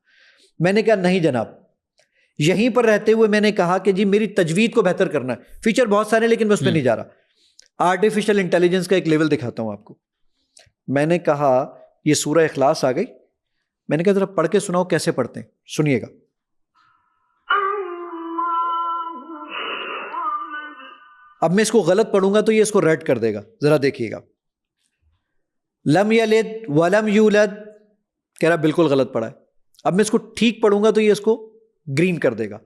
B: میں نے کہا نہیں جناب، یہیں پر رہتے ہوئے میں نے کہا کہ جی میری تجوید کو بہتر کرنا ہے. فیچر بہت سارے لیکن میں اس پہ نہیں جا رہا. آرٹیفیشل انٹیلیجنس کا ایک لیول دکھاتا ہوں آپ کو. میں نے کہا یہ سورہ اخلاص آ گئی. میں نے کہا ذرا پڑھ کے سناؤ کیسے پڑھتے ہیں، سنیے گا. اب میں اس کو غلط پڑھوں گا تو یہ اس کو ریڈ کر دے گا، ذرا دیکھیے گا. لم یلد ولم یولد کہہ رہا بالکل غلط پڑھا ہے. اب میں اس کو ٹھیک پڑھوں گا تو یہ اس کو گرین کر دے گا.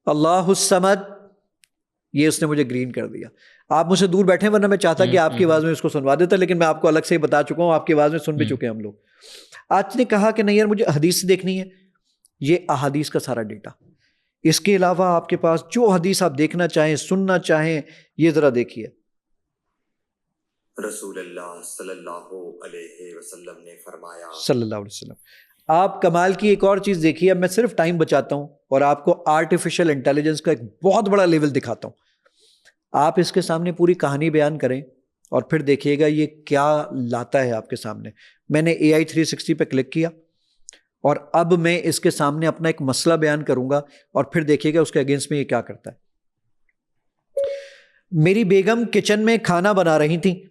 B: اللہ الصمد یہ اس نے مجھے گرین کر دیا. آپ مجھ سے دور بیٹھے ورنہ میں چاہتا کہ آپ کی آواز میں اس کو سنوا دیتا، لیکن میں آپ کو الگ سے ہی بتا چکا ہوں، آپ کی آواز میں سن بھی چکے ہیں ہم لوگ. آج نے کہا کہ نہیں یار مجھے حدیث دیکھنی ہے. یہ احادیث کا سارا ڈیٹا. اس کے علاوہ آپ کے پاس جو حدیث آپ دیکھنا چاہیں سننا چاہیں یہ ذرا دیکھیے.
C: رسول اللہ صلی اللہ علیہ وسلم نے فرمایا
B: صلی اللہ علیہ وسلم. آپ کمال کی ایک اور چیز دیکھیے. اب میں صرف ٹائم بچاتا ہوں اور آپ کو آرٹیفیشل انٹیلیجنس کا ایک بہت بڑا لیول دکھاتا ہوں. آپ اس کے سامنے پوری کہانی بیان کریں اور پھر دیکھیے گا یہ کیا لاتا ہے آپ کے سامنے. میں نے AI 360 پہ کلک کیا اور اب میں اس کے سامنے اپنا ایک مسئلہ بیان کروں گا اور پھر دیکھیے گا اس کے اگینسٹ میں یہ کیا کرتا ہے. میری بیگم کچن میں کھانا بنا رہی تھی.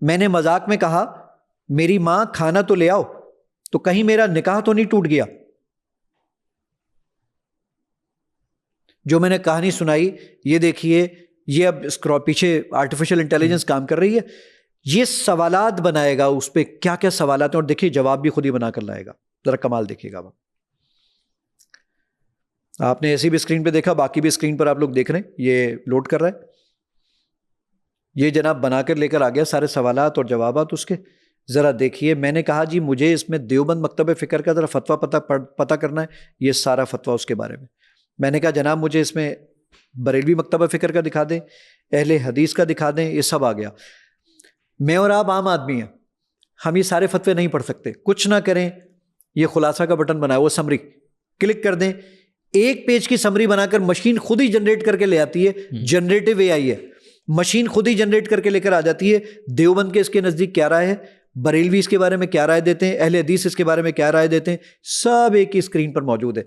B: میں نے مذاق میں کہا میری ماں کھانا تو لے آؤ، تو کہیں میرا نکاح تو نہیں ٹوٹ گیا. جو میں نے کہانی سنائی یہ دیکھیے. یہ اب پیچھے آرٹیفیشل انٹیلیجنس کام کر رہی ہے. یہ سوالات بنائے گا اس پہ کیا کیا سوالات ہیں اور دیکھیے جواب بھی خود ہی بنا کر لائے گا. ذرا کمال دیکھیے گا. آپ نے ایسی بھی اسکرین پہ دیکھا، باقی بھی اسکرین پر آپ لوگ دیکھ رہے ہیں یہ لوڈ کر رہا ہے. یہ جناب بنا کر لے کر آ گیا سارے سوالات اور جوابات اس کے. ذرا دیکھیے. میں نے کہا جی مجھے اس میں دیوبند مکتب فکر کا ذرا فتویٰ پتہ کرنا ہے. یہ سارا فتویٰ اس کے بارے میں. میں نے کہا جناب مجھے اس میں بریلوی مکتبہ فکر کا دکھا دیں، اہل حدیث کا دکھا دیں. یہ سب آ گیا. میں اور آپ عام آدمی ہیں، ہم یہ سارے فتوے نہیں پڑھ سکتے. کچھ نہ کریں، یہ خلاصہ کا بٹن بنا ہے وہ سمری کلک کر دیں. ایک پیج کی سمری بنا کر مشین خود ہی جنریٹ کر کے لے آتی ہے. جنریٹو AI ہے، مشین خود ہی جنریٹ کر کے لے کر آ جاتی ہے. دیوبند کے اس کے نزدیک کیا رائے ہے، بریلوی اس کے بارے میں کیا رائے دیتے ہیں، اہل حدیث اس کے بارے میں کیا رائے دیتے ہیں، سب ایک ہی اسکرین پر موجود ہے.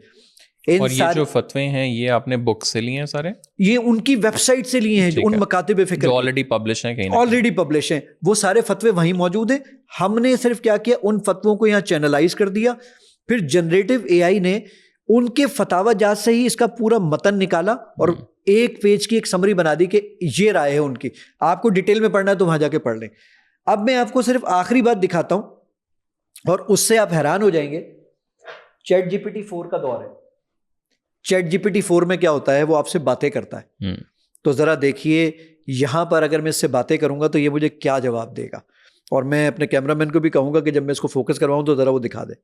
A: اور یہ جو فتوے ہیں یہ آپ نے بک سے لیے ہیں سارے؟
B: یہ ان کی ویب سائٹ سے لیے ہیں، ان مکاتب فکر
A: جو آلریڈی پبلش ہیں، کہیں
B: آلریڈی پبلش ہیں. وہ سارے فتوے وہیں موجود ہیں. ہم نے صرف کیا کیا، ان فتووں کو یہاں چینلائز کر دیا. پھر جنریٹو AI نے ان کے فتاوی جات سے ہی اس کا پورا متن نکالا اور ایک پیج کی ایک سمری بنا دی کہ یہ رائے ہے ان کی. آپ کو ڈیٹیل میں پڑھنا ہے تو وہاں جا کے پڑھ لیں. اب میں آپ کو صرف آخری بات دکھاتا ہوں اور اس سے آپ حیران ہو جائیں گے. چیٹ GPT 4 کا دور ہے. چیٹ GPT 4 میں کیا ہوتا ہے، وہ آپ سے باتیں کرتا ہے. تو ذرا دیکھیے یہاں پر اگر میں اس سے باتیں کروں گا تو یہ مجھے کیا جواب دے گا. اور میں اپنے کیمرہ مین کو بھی کہوں گا کہ جب میں اس کو فوکس کرواؤں تو ذرا وہ دکھا دے.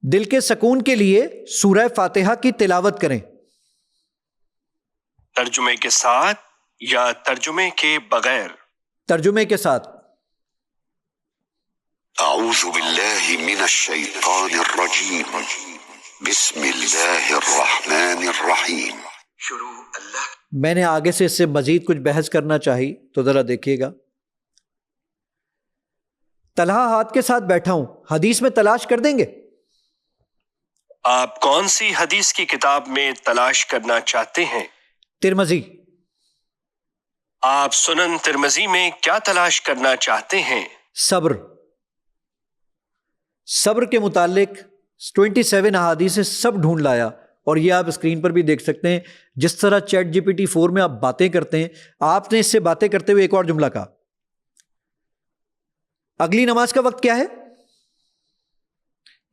B: دل کے سکون کے لیے سورہ فاتحہ کی تلاوت کریں.
E: ترجمے کے ساتھ یا ترجمے کے بغیر؟
B: ترجمے کے ساتھ.
E: اعوذ باللہ من الشیطان الرجیم بسم اللہ الرحمن الرحیم. شروع اللہ.
B: میں نے آگے سے اس سے مزید کچھ بحث کرنا چاہی تو ذرا دیکھیے گا. طلحہ ہاتھ کے ساتھ بیٹھا ہوں, حدیث میں تلاش کر دیں گے.
F: آپ کون سی حدیث کی کتاب میں تلاش کرنا چاہتے ہیں؟
B: ترمذی.
F: آپ سنن ترمذی میں کیا تلاش کرنا چاہتے ہیں؟
B: صبر. صبر کے متعلق 27 احادیث سے سب ڈھونڈ لایا, اور یہ آپ اسکرین پر بھی دیکھ سکتے ہیں. جس طرح چیٹ جی پی ٹی 4 میں آپ باتیں کرتے ہیں, آپ نے اس سے باتیں کرتے ہوئے ایک اور جملہ کہا, اگلی نماز کا وقت کیا ہے؟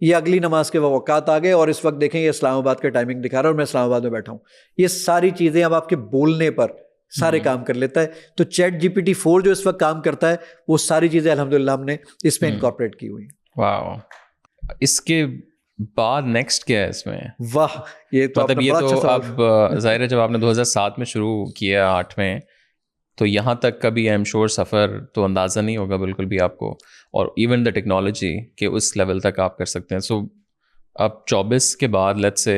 B: یہ اگلی نماز کے اوقات آ گئے, اور اس وقت دیکھیں یہ اسلام آباد کا ٹائمنگ دکھا رہا ہے اور میں اسلام آباد میں بیٹھا ہوں. یہ ساری چیزیں اب آپ کے بولنے پر سارے کام کر لیتا ہے. تو چیٹ جی پی ٹی 4 جو اس وقت کام کرتا ہے وہ ساری چیزیں الحمدللہ ہم نے اس میں انکارپوریٹ کی ہوئی ہیں.
A: واو. اس کے بعد نیکسٹ کیا ہے اس میں؟
B: واہ, یہ تو
A: مطلب یہ تو اب ظاہر ہے جب آپ نے 2007 میں شروع کیا 8 میں, تو یہاں تک کا بھی آئی ایم شور سفر تو اندازہ نہیں ہوگا بالکل بھی آپ کو, اور ایون دا ٹیکنالوجی کہ اس لیول تک آپ کر سکتے ہیں. سو اب 24 کے بعد لیٹ سے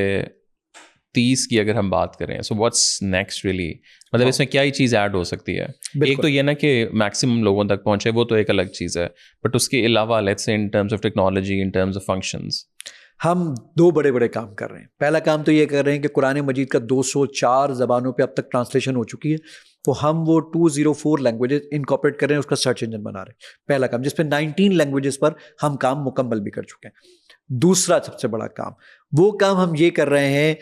A: 30 کی اگر ہم بات کریں, سو واٹس نیکسٹ ریئلی, مطلب اس میں کیا ہی چیز ایڈ ہو سکتی ہے؟ ایک تو یہ نا کہ میکسیمم لوگوں تک پہنچے, وہ تو ایک الگ چیز ہے, بٹ اس کے علاوہ لیٹ سے in terms of technology, in terms of functions,
B: ہم 2 بڑے بڑے کام کر رہے ہیں. پہلا کام تو یہ کر رہے ہیں کہ قرآن مجید کا 204 زبانوں پہ اب تک ٹرانسلیشن ہو چکی ہے, تو ہم وہ 204 لینگویجز انکارپوریٹ کر رہے ہیں, اس کا سرچ انجن بنا رہے ہیں. پہلا کام, جس پہ 19 لینگویجز پر ہم کام مکمل بھی کر چکے ہیں. دوسرا سب سے بڑا کام, وہ کام ہم یہ کر رہے ہیں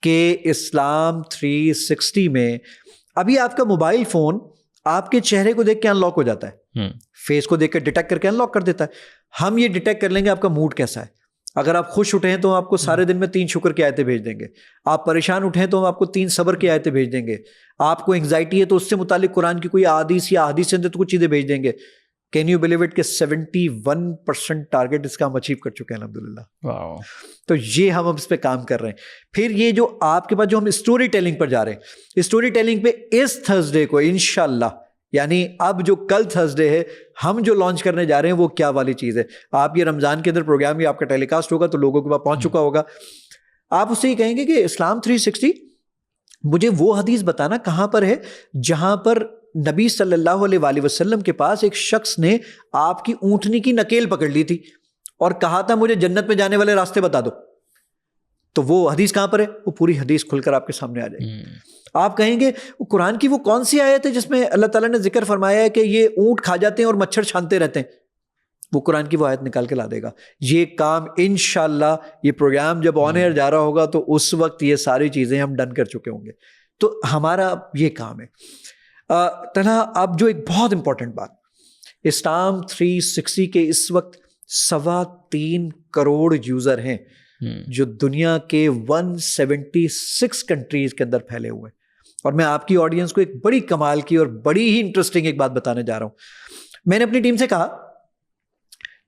B: کہ اسلام 360 میں ابھی آپ کا موبائل فون آپ کے چہرے کو دیکھ کے انلاک ہو جاتا ہے, فیس کو دیکھ کے ڈیٹیکٹ کر کے انلاک کر دیتا ہے. ہم یہ ڈیٹیکٹ کر لیں گے آپ کا موڈ کیسا ہے. اگر آپ خوش اٹھیں تو ہم آپ کو سارے دن میں 3 شکر کی آیتیں بھیج دیں گے. آپ پریشان اٹھیں تو ہم آپ کو 3 صبر کی آیتیں بھیج دیں گے. آپ کو انگزائٹی ہے تو اس سے متعلق قرآن کی کوئی احادیث یا احادیث سے اندر تو کچھ چیزیں بھیج دیں گے. کین یو بلیو اٹ کہ 71% ٹارگیٹ اس کا ہم اچیو کر چکے ہیں الحمدللہ.
A: واو.
B: تو یہ ہم اب اس پہ کام کر رہے ہیں. پھر یہ جو آپ کے پاس جو ہم اسٹوری ٹیلنگ پر جا رہے ہیں, اسٹوری ٹیلنگ پہ اس تھرسڈے کو انشاءاللہ, یعنی اب جو کل تھرسڈے ہے, ہم جو لانچ کرنے جا رہے ہیں وہ کیا والی چیز ہے. آپ یہ رمضان کے اندر پروگرام یہ آپ کا ٹیلی کاسٹ ہوگا تو لوگوں کے پاس پہنچ چکا ہوگا. آپ اس سے یہ کہیں گے کہ اسلام 360 مجھے وہ حدیث بتانا کہاں پر ہے جہاں پر نبی صلی اللہ علیہ وآلہ وسلم کے پاس ایک شخص نے آپ کی اونٹنی کی نکیل پکڑ لی تھی اور کہا تھا مجھے جنت میں جانے والے راستے بتا دو. تو وہ حدیث کہاں پر ہے؟ وہ پوری حدیث کھل کر آپ کے سامنے آ جائے گی. آپ کہیں گے قرآن کی وہ کون سی آیت ہے جس میں اللہ تعالیٰ نے ذکر فرمایا ہے کہ یہ اونٹ کھا جاتے ہیں اور مچھر چھانتے رہتے ہیں؟ وہ قرآن کی وہ آیت نکال کے لا دے گا. یہ کام انشاءاللہ یہ پروگرام جب آن ایئر جا رہا ہوگا تو اس وقت یہ ساری چیزیں ہم ڈن کر چکے ہوں گے. تو ہمارا یہ کام ہے. طلحہ اب جو ایک بہت امپورٹنٹ بات, اسلام 360 کے اس وقت 3.25 کروڑ یوزر ہیں جو دنیا کے 176 کنٹریز کے اندر پھیلے ہوئے ہیں. اور میں آپ کی آڈینس کو ایک بڑی کمال کی اور بڑی ہی انٹرسٹنگ ایک بات بتانے جا رہا ہوں. میں نے اپنی ٹیم سے کہا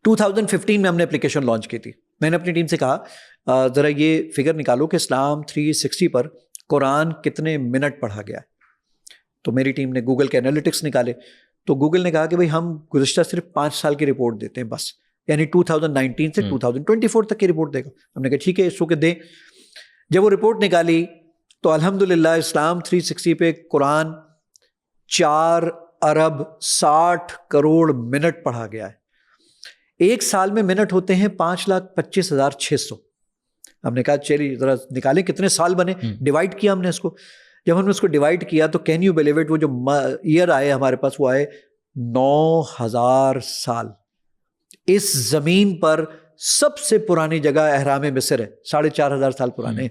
B: 2015 میں ہم نے اپلیکیشن لانچ کی تھی. میں نے اپنی ٹیم سے کہا ذرا یہ فگر نکالو کہ اسلام 360 پر قرآن کتنے منٹ پڑھا گیا ہے. تو میری ٹیم نے گوگل کے انالیٹکس نکالے. تو گوگل نے کہا کہ بھائی ہم گزشتہ صرف 5 سال کی رپورٹ دیتے ہیں بس, یعنی 2019 سے 2024 تک کی رپورٹ دے گا. ہم نے کہا ٹھیک ہے اس کو دیں. جب وہ رپورٹ نکالی تو الحمدللہ اسلام 360 پہ قرآن 4 ارب 60 کروڑ منٹ پڑھا گیا ہے. ایک سال میں منٹ ہوتے ہیں 5,25,600. ہم نے کہا چلیے ذرا نکالیں کتنے سال بنے, ڈیوائڈ کیا ہم نے اس کو. جب ہم نے اس کو ڈیوائڈ کیا تو کین یو بلیو اٹ, وہ جو ایئر آئے ہمارے پاس وہ آئے 9,000 سال. اس زمین پر سب سے پرانی جگہ احرام مصر ہے, 4,500 سال پرانے.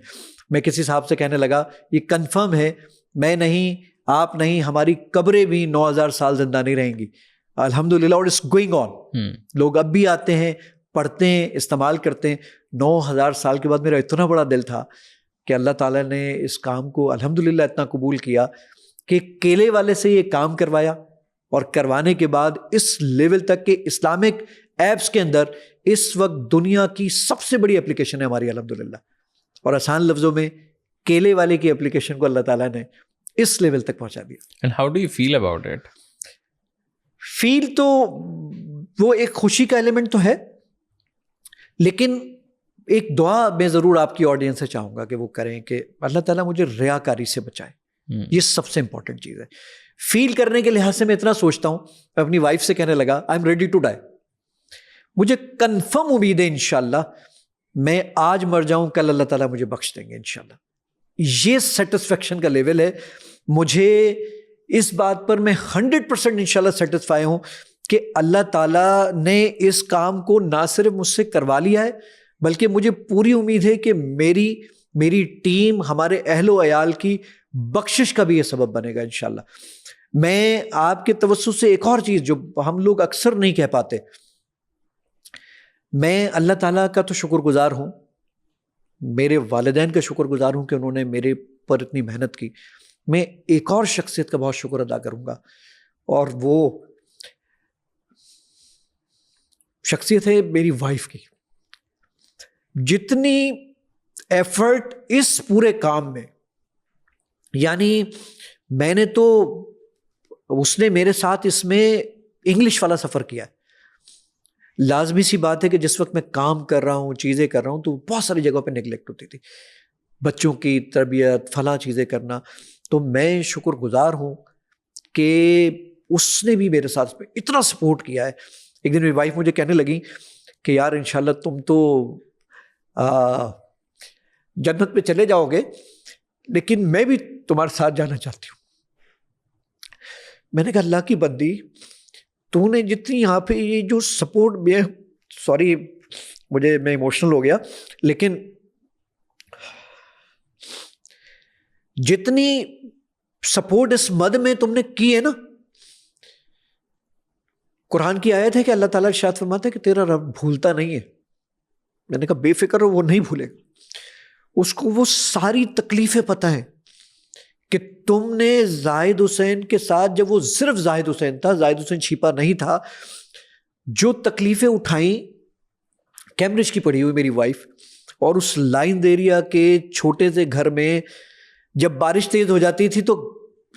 B: میں کسی صاحب سے کہنے لگا یہ کنفرم ہے, میں نہیں آپ نہیں ہماری قبریں بھی 9,000 سال زندہ نہیں رہیں گی الحمدللہ. اور اٹس گوئنگ آن. لوگ اب بھی آتے ہیں, پڑھتے ہیں, استعمال کرتے ہیں. 9,000 سال کے بعد میرا اتنا بڑا دل تھا کہ اللہ تعالیٰ نے اس کام کو الحمدللہ اتنا قبول کیا کہ کیلے والے سے یہ کام کروایا, اور کروانے کے بعد اس لیول تک کہ اسلامک ایپس کے اندر اس وقت دنیا کی سب سے بڑی اپلیکیشن ہے ہماری الحمدللہ. اور آسان لفظوں میں کیلے والے کی اپلیکیشن کو اللہ تعالیٰ نے اس لیول تک پہنچا دیا.
A: And how do you feel about it?
B: فیل تو وہ ایک خوشی کا ایلیمنٹ تو ہے، لیکن ایک دعا میں ضرور آپ کی آڈینس سے چاہوں گا کہ وہ کریں کہ اللہ تعالیٰ مجھے ریاکاری سے بچائے. یہ سب سے امپورٹنٹ چیز ہے. فیل کرنے کے لحاظ سے میں اتنا سوچتا ہوں، میں اپنی وائف سے کہنے لگا I am ready to die. مجھے کنفرم امید ہے انشاءاللہ میں آج مر جاؤں کل اللہ تعالیٰ مجھے بخش دیں گے انشاءاللہ. یہ سیٹسفیکشن کا لیول ہے. مجھے اس بات پر میں 100% انشاءاللہ سیٹسفائی ہوں کہ اللہ تعالیٰ نے اس کام کو نہ صرف مجھ سے کروا لیا ہے، بلکہ مجھے پوری امید ہے کہ میری ٹیم، ہمارے اہل و عیال کی بخشش کا بھی یہ سبب بنے گا انشاءاللہ. میں آپ کے توسط سے ایک اور چیز جو ہم لوگ اکثر نہیں کہہ پاتے، میں اللہ تعالیٰ کا تو شکر گزار ہوں، میرے والدین کا شکر گزار ہوں کہ انہوں نے میرے پر اتنی محنت کی. میں ایک اور شخصیت کا بہت شکر ادا کروں گا، اور وہ شخصیت ہے میری وائف کی. جتنی ایفرٹ اس پورے کام میں، یعنی میں نے تو، اس نے میرے ساتھ اس میں انگلش والا سفر کیا ہے. لازمی سی بات ہے کہ جس وقت میں کام کر رہا ہوں، چیزیں کر رہا ہوں، تو بہت ساری جگہوں پہ نیگلیکٹ ہوتی تھی، بچوں کی تربیت، فلاں چیزیں کرنا. تو میں شکر گزار ہوں کہ اس نے بھی میرے ساتھ اتنا سپورٹ کیا ہے. ایک دن میری وائف مجھے کہنے لگی کہ یار انشاءاللہ تم تو جنت میں چلے جاؤ گے، لیکن میں بھی تمہارے ساتھ جانا چاہتی ہوں. میں نے کہا اللہ کی بندی، تو نے جتنی یہاں پہ یہ جو سپورٹ، میں سوری میں ایموشنل ہو گیا، لیکن جتنی سپورٹ اس مد میں تم نے کی ہے نا، قرآن کی آیت ہے کہ اللہ تعالیٰ ارشاد فرماتا ہے کہ تیرا رب بھولتا نہیں ہے. میں نے کہا بے فکر ہو، وہ نہیں بھولے گا. اس کو وہ ساری تکلیفیں پتہ ہیں کہ تم نے زاہد حسین کے ساتھ، جب وہ صرف زاہد حسین تھا، زاہد حسین چھپا نہیں تھا، جو تکلیفیں اٹھائیں. کیمبرج کی پڑھی ہوئی میری وائف، اور اس لائن ایریا کے چھوٹے سے گھر میں جب بارش تیز ہو جاتی تھی تو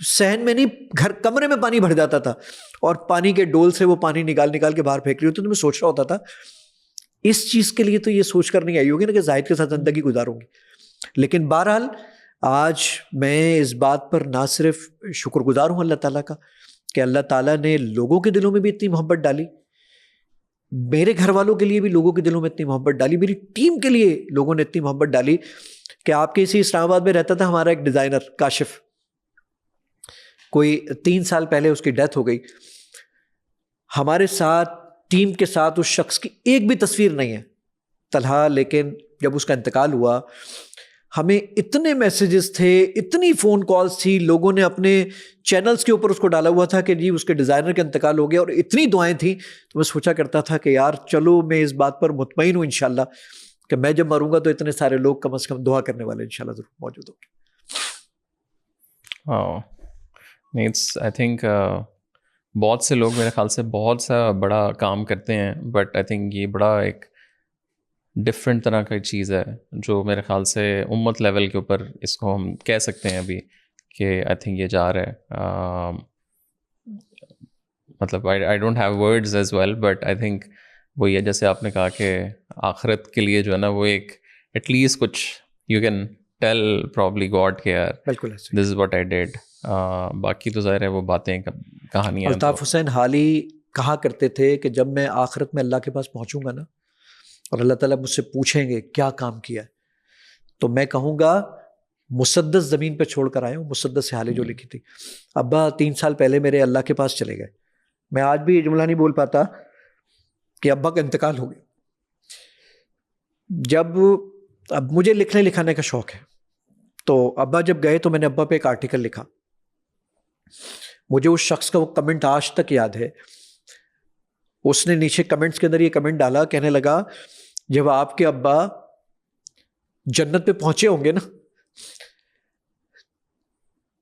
B: صحن میں نہیں، گھر کمرے میں پانی بھر جاتا تھا، اور پانی کے ڈول سے وہ پانی نکال کے باہر پھینک رہی ہوتی. تو میں سوچ رہا ہوتا تھا اس چیز کے لیے تو یہ سوچ کر نہیں آئی ہوگی نا کہ زاہد کے ساتھ زندگی گزاروں گی. لیکن بہرحال آج میں اس بات پر نہ صرف شکر گزار ہوں اللہ تعالیٰ کا کہ اللہ تعالیٰ نے لوگوں کے دلوں میں بھی اتنی محبت ڈالی، میرے گھر والوں کے لیے بھی لوگوں کے دلوں میں اتنی محبت ڈالی، میری ٹیم کے لیے لوگوں نے اتنی محبت ڈالی کہ آپ کے اسی اسلام آباد میں رہتا تھا ہمارا ایک ڈیزائنر کاشف، کوئی 3 سال پہلے اس کی ڈیتھ ہو گئی. ہمارے ساتھ ٹیم کے ساتھ اس شخص کی ایک بھی تصویر نہیں ہے طلحہ، لیکن جب اس کا انتقال ہوا ہمیں اتنے میسیجز تھے، اتنی فون کالز تھی، لوگوں نے اپنے چینلز کے اوپر اس کو ڈالا ہوا تھا کہ جی اس کے ڈیزائنر کا انتقال ہو گیا، اور اتنی دعائیں تھیں. تو میں سوچا کرتا تھا کہ یار چلو میں اس بات پر مطمئن ہوں انشاءاللہ کہ میں جب مروں گا تو اتنے سارے لوگ کم از کم دعا کرنے والے انشاءاللہ ضرور موجود ہوں گے.
A: آئی تھنک بہت سے لوگ میرے خیال سے بہت سا بڑا کام کرتے ہیں، بٹ آئی تھنک یہ بڑا ایک ڈفرینٹ طرح کا چیز ہے جو میرے خیال سے امت لیول کے اوپر اس کو ہم کہہ سکتے ہیں ابھی کہ آئی تھنک یہ جا رہا ہے. مطلب I don't have words as well, but I think وہ یہ جیسے آپ نے کہا کہ آخرت کے لیے جو ہے نا وہ ایک ایٹ لیسٹ کچھ you can tell probably God کے یار
B: بالکل
A: دس از واٹ آئی ڈیڈ. باقی تو ظاہر ہے وہ باتیں کہانیاں.
B: الطاف حسین حالی کہا کرتے تھے کہ جب میں آخرت میں اللہ کے پاس پہنچوں گا نا اور اللہ تعالیٰ مجھ سے پوچھیں گے کیا کام کیا ہے، تو میں کہوں گا مسدس زمین پہ چھوڑ کر آئے ہوں. مسدس حالی جو لکھی تھی، ابا 3 سال پہلے میرے اللہ کے پاس چلے گئے. میں آج بھی یہ جملہ نہیں بول پاتا کہ ابا کا انتقال ہو گیا. اب مجھے لکھنے لکھانے کا شوق ہے، تو ابا جب گئے تو میں نے ابا پہ ایک آرٹیکل لکھا. مجھے اس شخص کا وہ کمنٹ آج تک یاد ہے. اس نے نیچے کمنٹس کے اندر یہ کمنٹ ڈالا، کہنے لگا جب آپ کے ابا جنت پہ پہنچے ہوں گے نا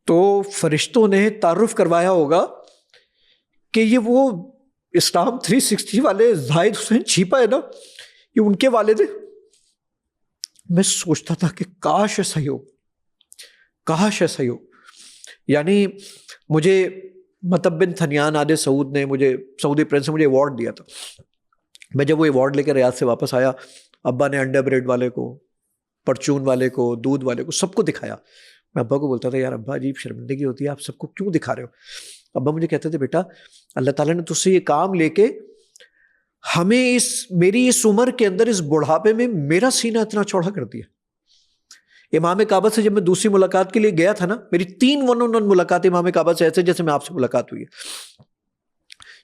B: تو فرشتوں نے تعارف کروایا ہوگا کہ یہ وہ اسلام 360 والے زاہد حسین چھیپا ہے نا، یہ ان کے والد ہیں. میں سوچتا تھا کہ کاش ایسا ہی ہو، کاش ایسا ہی ہو. یعنی مجھے مطب بن تھنیان آل سعود نے مجھے, سعودی پرنس نے مجھے ایوارڈ دیا تھا. میں جب وہ ایوارڈ لے کر ریاض سے واپس آیا, ابا نے انڈا بریڈ والے کو, پرچون والے کو, دودھ والے کو, سب کو دکھایا. میں ابا کو بولتا تھا یار ابا عجیب شرمندگی ہوتی ہے, آپ سب کو کیوں دکھا رہے ہو؟ ابا مجھے کہتے تھے بیٹا اللہ تعالیٰ نے تجھ سے یہ کام لے کے ہمیں میری اس عمر کے اندر, اس بڑھاپے میں میرا سینہ اتنا چوڑا کر دیا. امام کعبہ سے جب میں دوسری ملاقات کے لیے گیا تھا نا, میری 3 1-on-1 ملاقات امام کعبہ سے ایسے جیسے میں آپ سے ملاقات ہوئی ہے.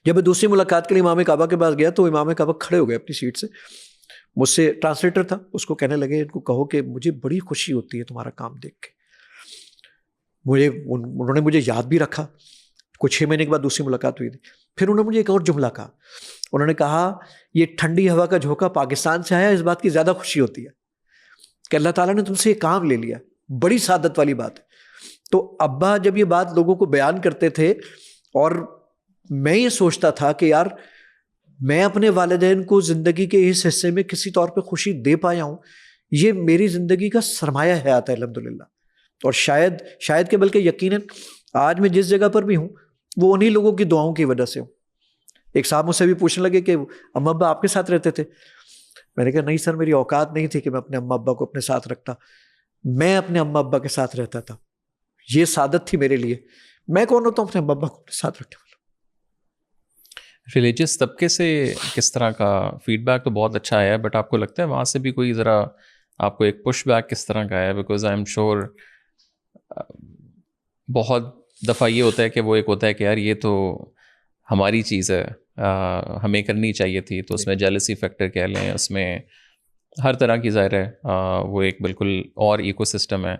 B: جب میں دوسری ملاقات کے لیے امام کعبہ کے پاس گیا تو امام کعبہ کھڑے ہو گئے اپنی سیٹ سے, مجھ سے ٹرانسلیٹر تھا, اس کو کہنے لگے ان کو کہو کہ مجھے بڑی خوشی ہوتی ہے تمہارا کام دیکھ کے. انہوں نے مجھے یاد بھی رکھا. کچھ 6 مہینے کے بعد دوسری ملاقات ہوئی تھی. پھر انہوں نے مجھے ایک اور جملہ کہا. انہوں نے کہا یہ ٹھنڈی ہوا کا جھونکا پاکستان سے آیا, اس بات کی زیادہ خوشی ہوتی ہے کہ اللہ تعالیٰ نے تم سے یہ کام لے لیا. بڑی سعادت والی بات ہے. تو ابا جب یہ بات لوگوں کو بیان کرتے تھے اور میں یہ سوچتا تھا کہ یار میں اپنے والدین کو زندگی کے اس حصے میں کسی طور پہ خوشی دے پایا ہوں, یہ میری زندگی کا سرمایہ حیات ہے الحمدللہ. اور شاید کہ بلکہ یقیناً آج میں جس جگہ پر بھی ہوں وہ انہی لوگوں کی دعاؤں کی وجہ سے ہوں. ایک صاحب مجھ سے بھی پوچھنے لگے کہ اماں ابا آپ کے ساتھ رہتے تھے؟ میں نے کہا نہیں سر, میری اوقات نہیں تھی کہ میں اپنے اماں ابا کو اپنے ساتھ رکھتا. میں اپنے اماں ابا کے ساتھ رہتا تھا, یہ سعادت تھی میرے لیے. میں کون ہوتا ہوں اپنے اماں ابا کو اپنے ساتھ رکھنے والا.
A: ریلیجیس طبقے سے کس طرح کا فیڈ بیک تو بہت اچھا آیا ہے, بٹ آپ کو لگتا ہے وہاں سے بھی کوئی ذرا آپ کو ایک پش بیک کس طرح کا آیا ہے؟ بیکاز آئی ایم شیور بہت دفعہ یہ ہوتا ہے کہ وہ ایک ہوتا ہے کہ یار یہ تو ہماری چیز ہے, ہمیں کرنی چاہیے تھی, تو اس میں جیلسی فیکٹر کہہ لیں, اس میں ہر طرح کی ظاہر ہے وہ ایک بالکل اور ایکو سسٹم ہے.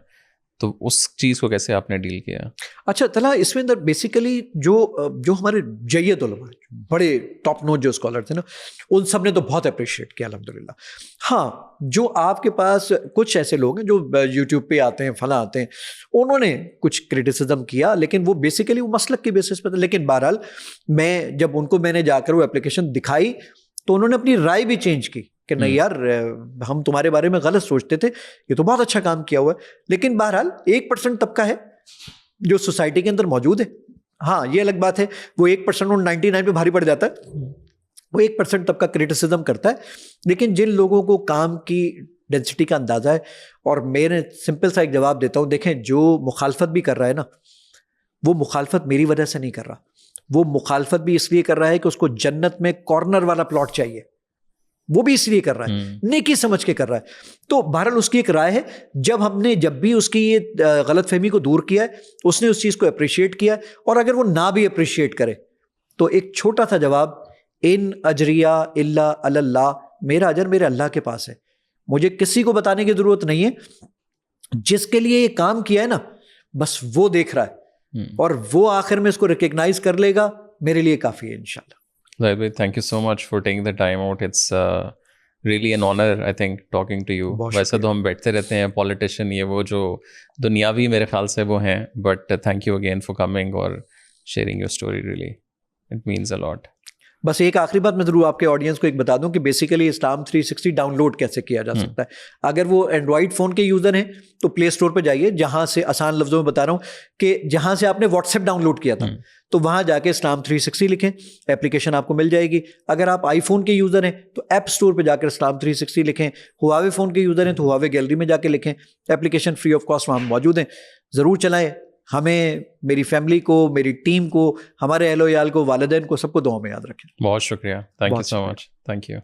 A: تو اس چیز کو کیسے آپ نے ڈیل کیا؟
B: اچھا طلحہ, اس میں اندر بیسیکلی جو ہمارے جید علماء بڑے ٹاپ نوٹ جو اسکالر تھے نا, ان سب نے تو بہت اپریشیٹ کیا الحمدللہ. ہاں جو آپ کے پاس کچھ ایسے لوگ ہیں جو یوٹیوب پہ آتے ہیں, فلاں آتے ہیں, انہوں نے کچھ کرٹیسزم کیا, لیکن وہ بیسیکلی وہ مسلک کے بیسس پہ تھا. لیکن بہرحال جب ان کو میں نے جا کر وہ اپلیکیشن دکھائی تو انہوں نے اپنی رائے بھی چینج کی کہ نہیں یار ہم تمہارے بارے میں غلط سوچتے تھے, یہ تو بہت اچھا کام کیا ہوا ہے. لیکن بہرحال 1% طبقہ ہے جو سوسائٹی کے اندر موجود ہے. ہاں یہ الگ بات ہے, وہ 1% اور 99 پہ بھاری پڑ جاتا ہے. وہ 1% طبقہ کرٹیسزم کرتا ہے, لیکن جن لوگوں کو کام کی ڈینسٹی کا اندازہ ہے, اور میں نے سمپل سا ایک جواب دیتا ہوں, دیکھیں جو مخالفت بھی کر رہا ہے نا, وہ مخالفت میری وجہ سے نہیں کر رہا, وہ مخالفت بھی اس لیے کر رہا ہے کہ اس کو جنت میں کارنر والا پلاٹ چاہیے, وہ بھی اس لیے کر رہا ہے, نیکی سمجھ کے کر رہا ہے. تو بہرحال اس کی ایک رائے ہے. جب بھی اس کی یہ غلط فہمی کو دور کیا ہے, اس نے اس چیز کو اپریشیٹ کیا ہے. اور اگر وہ نہ بھی اپریشیٹ کرے تو ایک چھوٹا سا جواب, ان اجریہ الا علی اللہ, میرا اجر میرے اللہ کے پاس ہے, مجھے کسی کو بتانے کی ضرورت نہیں ہے. جس کے لیے یہ کام کیا ہے نا, بس وہ دیکھ رہا ہے, اور وہ آخر میں اس کو ریکگنائز کر لے گا, میرے لیے کافی ہے انشاءاللہ.
A: Zahid bhai, thank you so much for taking the time out. It's really an honor, I think, talking to you. ویسے تو ہم بیٹھتے رہتے ہیں پولیٹیشین, یہ وہ جو دنیاوی میرے خیال سے وہ ہیں, but thank you again for coming اور sharing your story. Really, it means a lot.
B: بس ایک آخری بات میں ضرور آپ کے آڈینس کو ایک بتا دوں کہ بیسیکلی اسلام 360 ڈاؤن لوڈ کیسے کیا جا سکتا ہے. اگر وہ اینڈرائڈ فون کے یوزر ہیں تو پلے اسٹور پہ جائیے, جہاں سے آسان لفظوں میں بتا رہا ہوں کہ جہاں سے آپ نے واٹس ایپ ڈاؤن لوڈ کیا تھا, تو وہاں جا کے اسلام 360 لکھیں, اپلیکیشن آپ کو مل جائے گی. اگر آپ آئی فون کے یوزر ہیں تو ایپ اسٹور پہ جا کر اسلام 360 لکھیں. ہواوے فون کے یوزر ہیں تو ہواوے گیلری میں جا کے لکھیں, اپلیکیشن فری آف کاسٹ وہاں موجود ہیں. ضرور چلائیں. ہمیں, میری فیملی کو, میری ٹیم کو, ہمارے اہل و عیال کو, والدین کو, سب کو دعاؤں میں یاد رکھیں.
A: بہت شکریہ. Thank you so much. Thank you.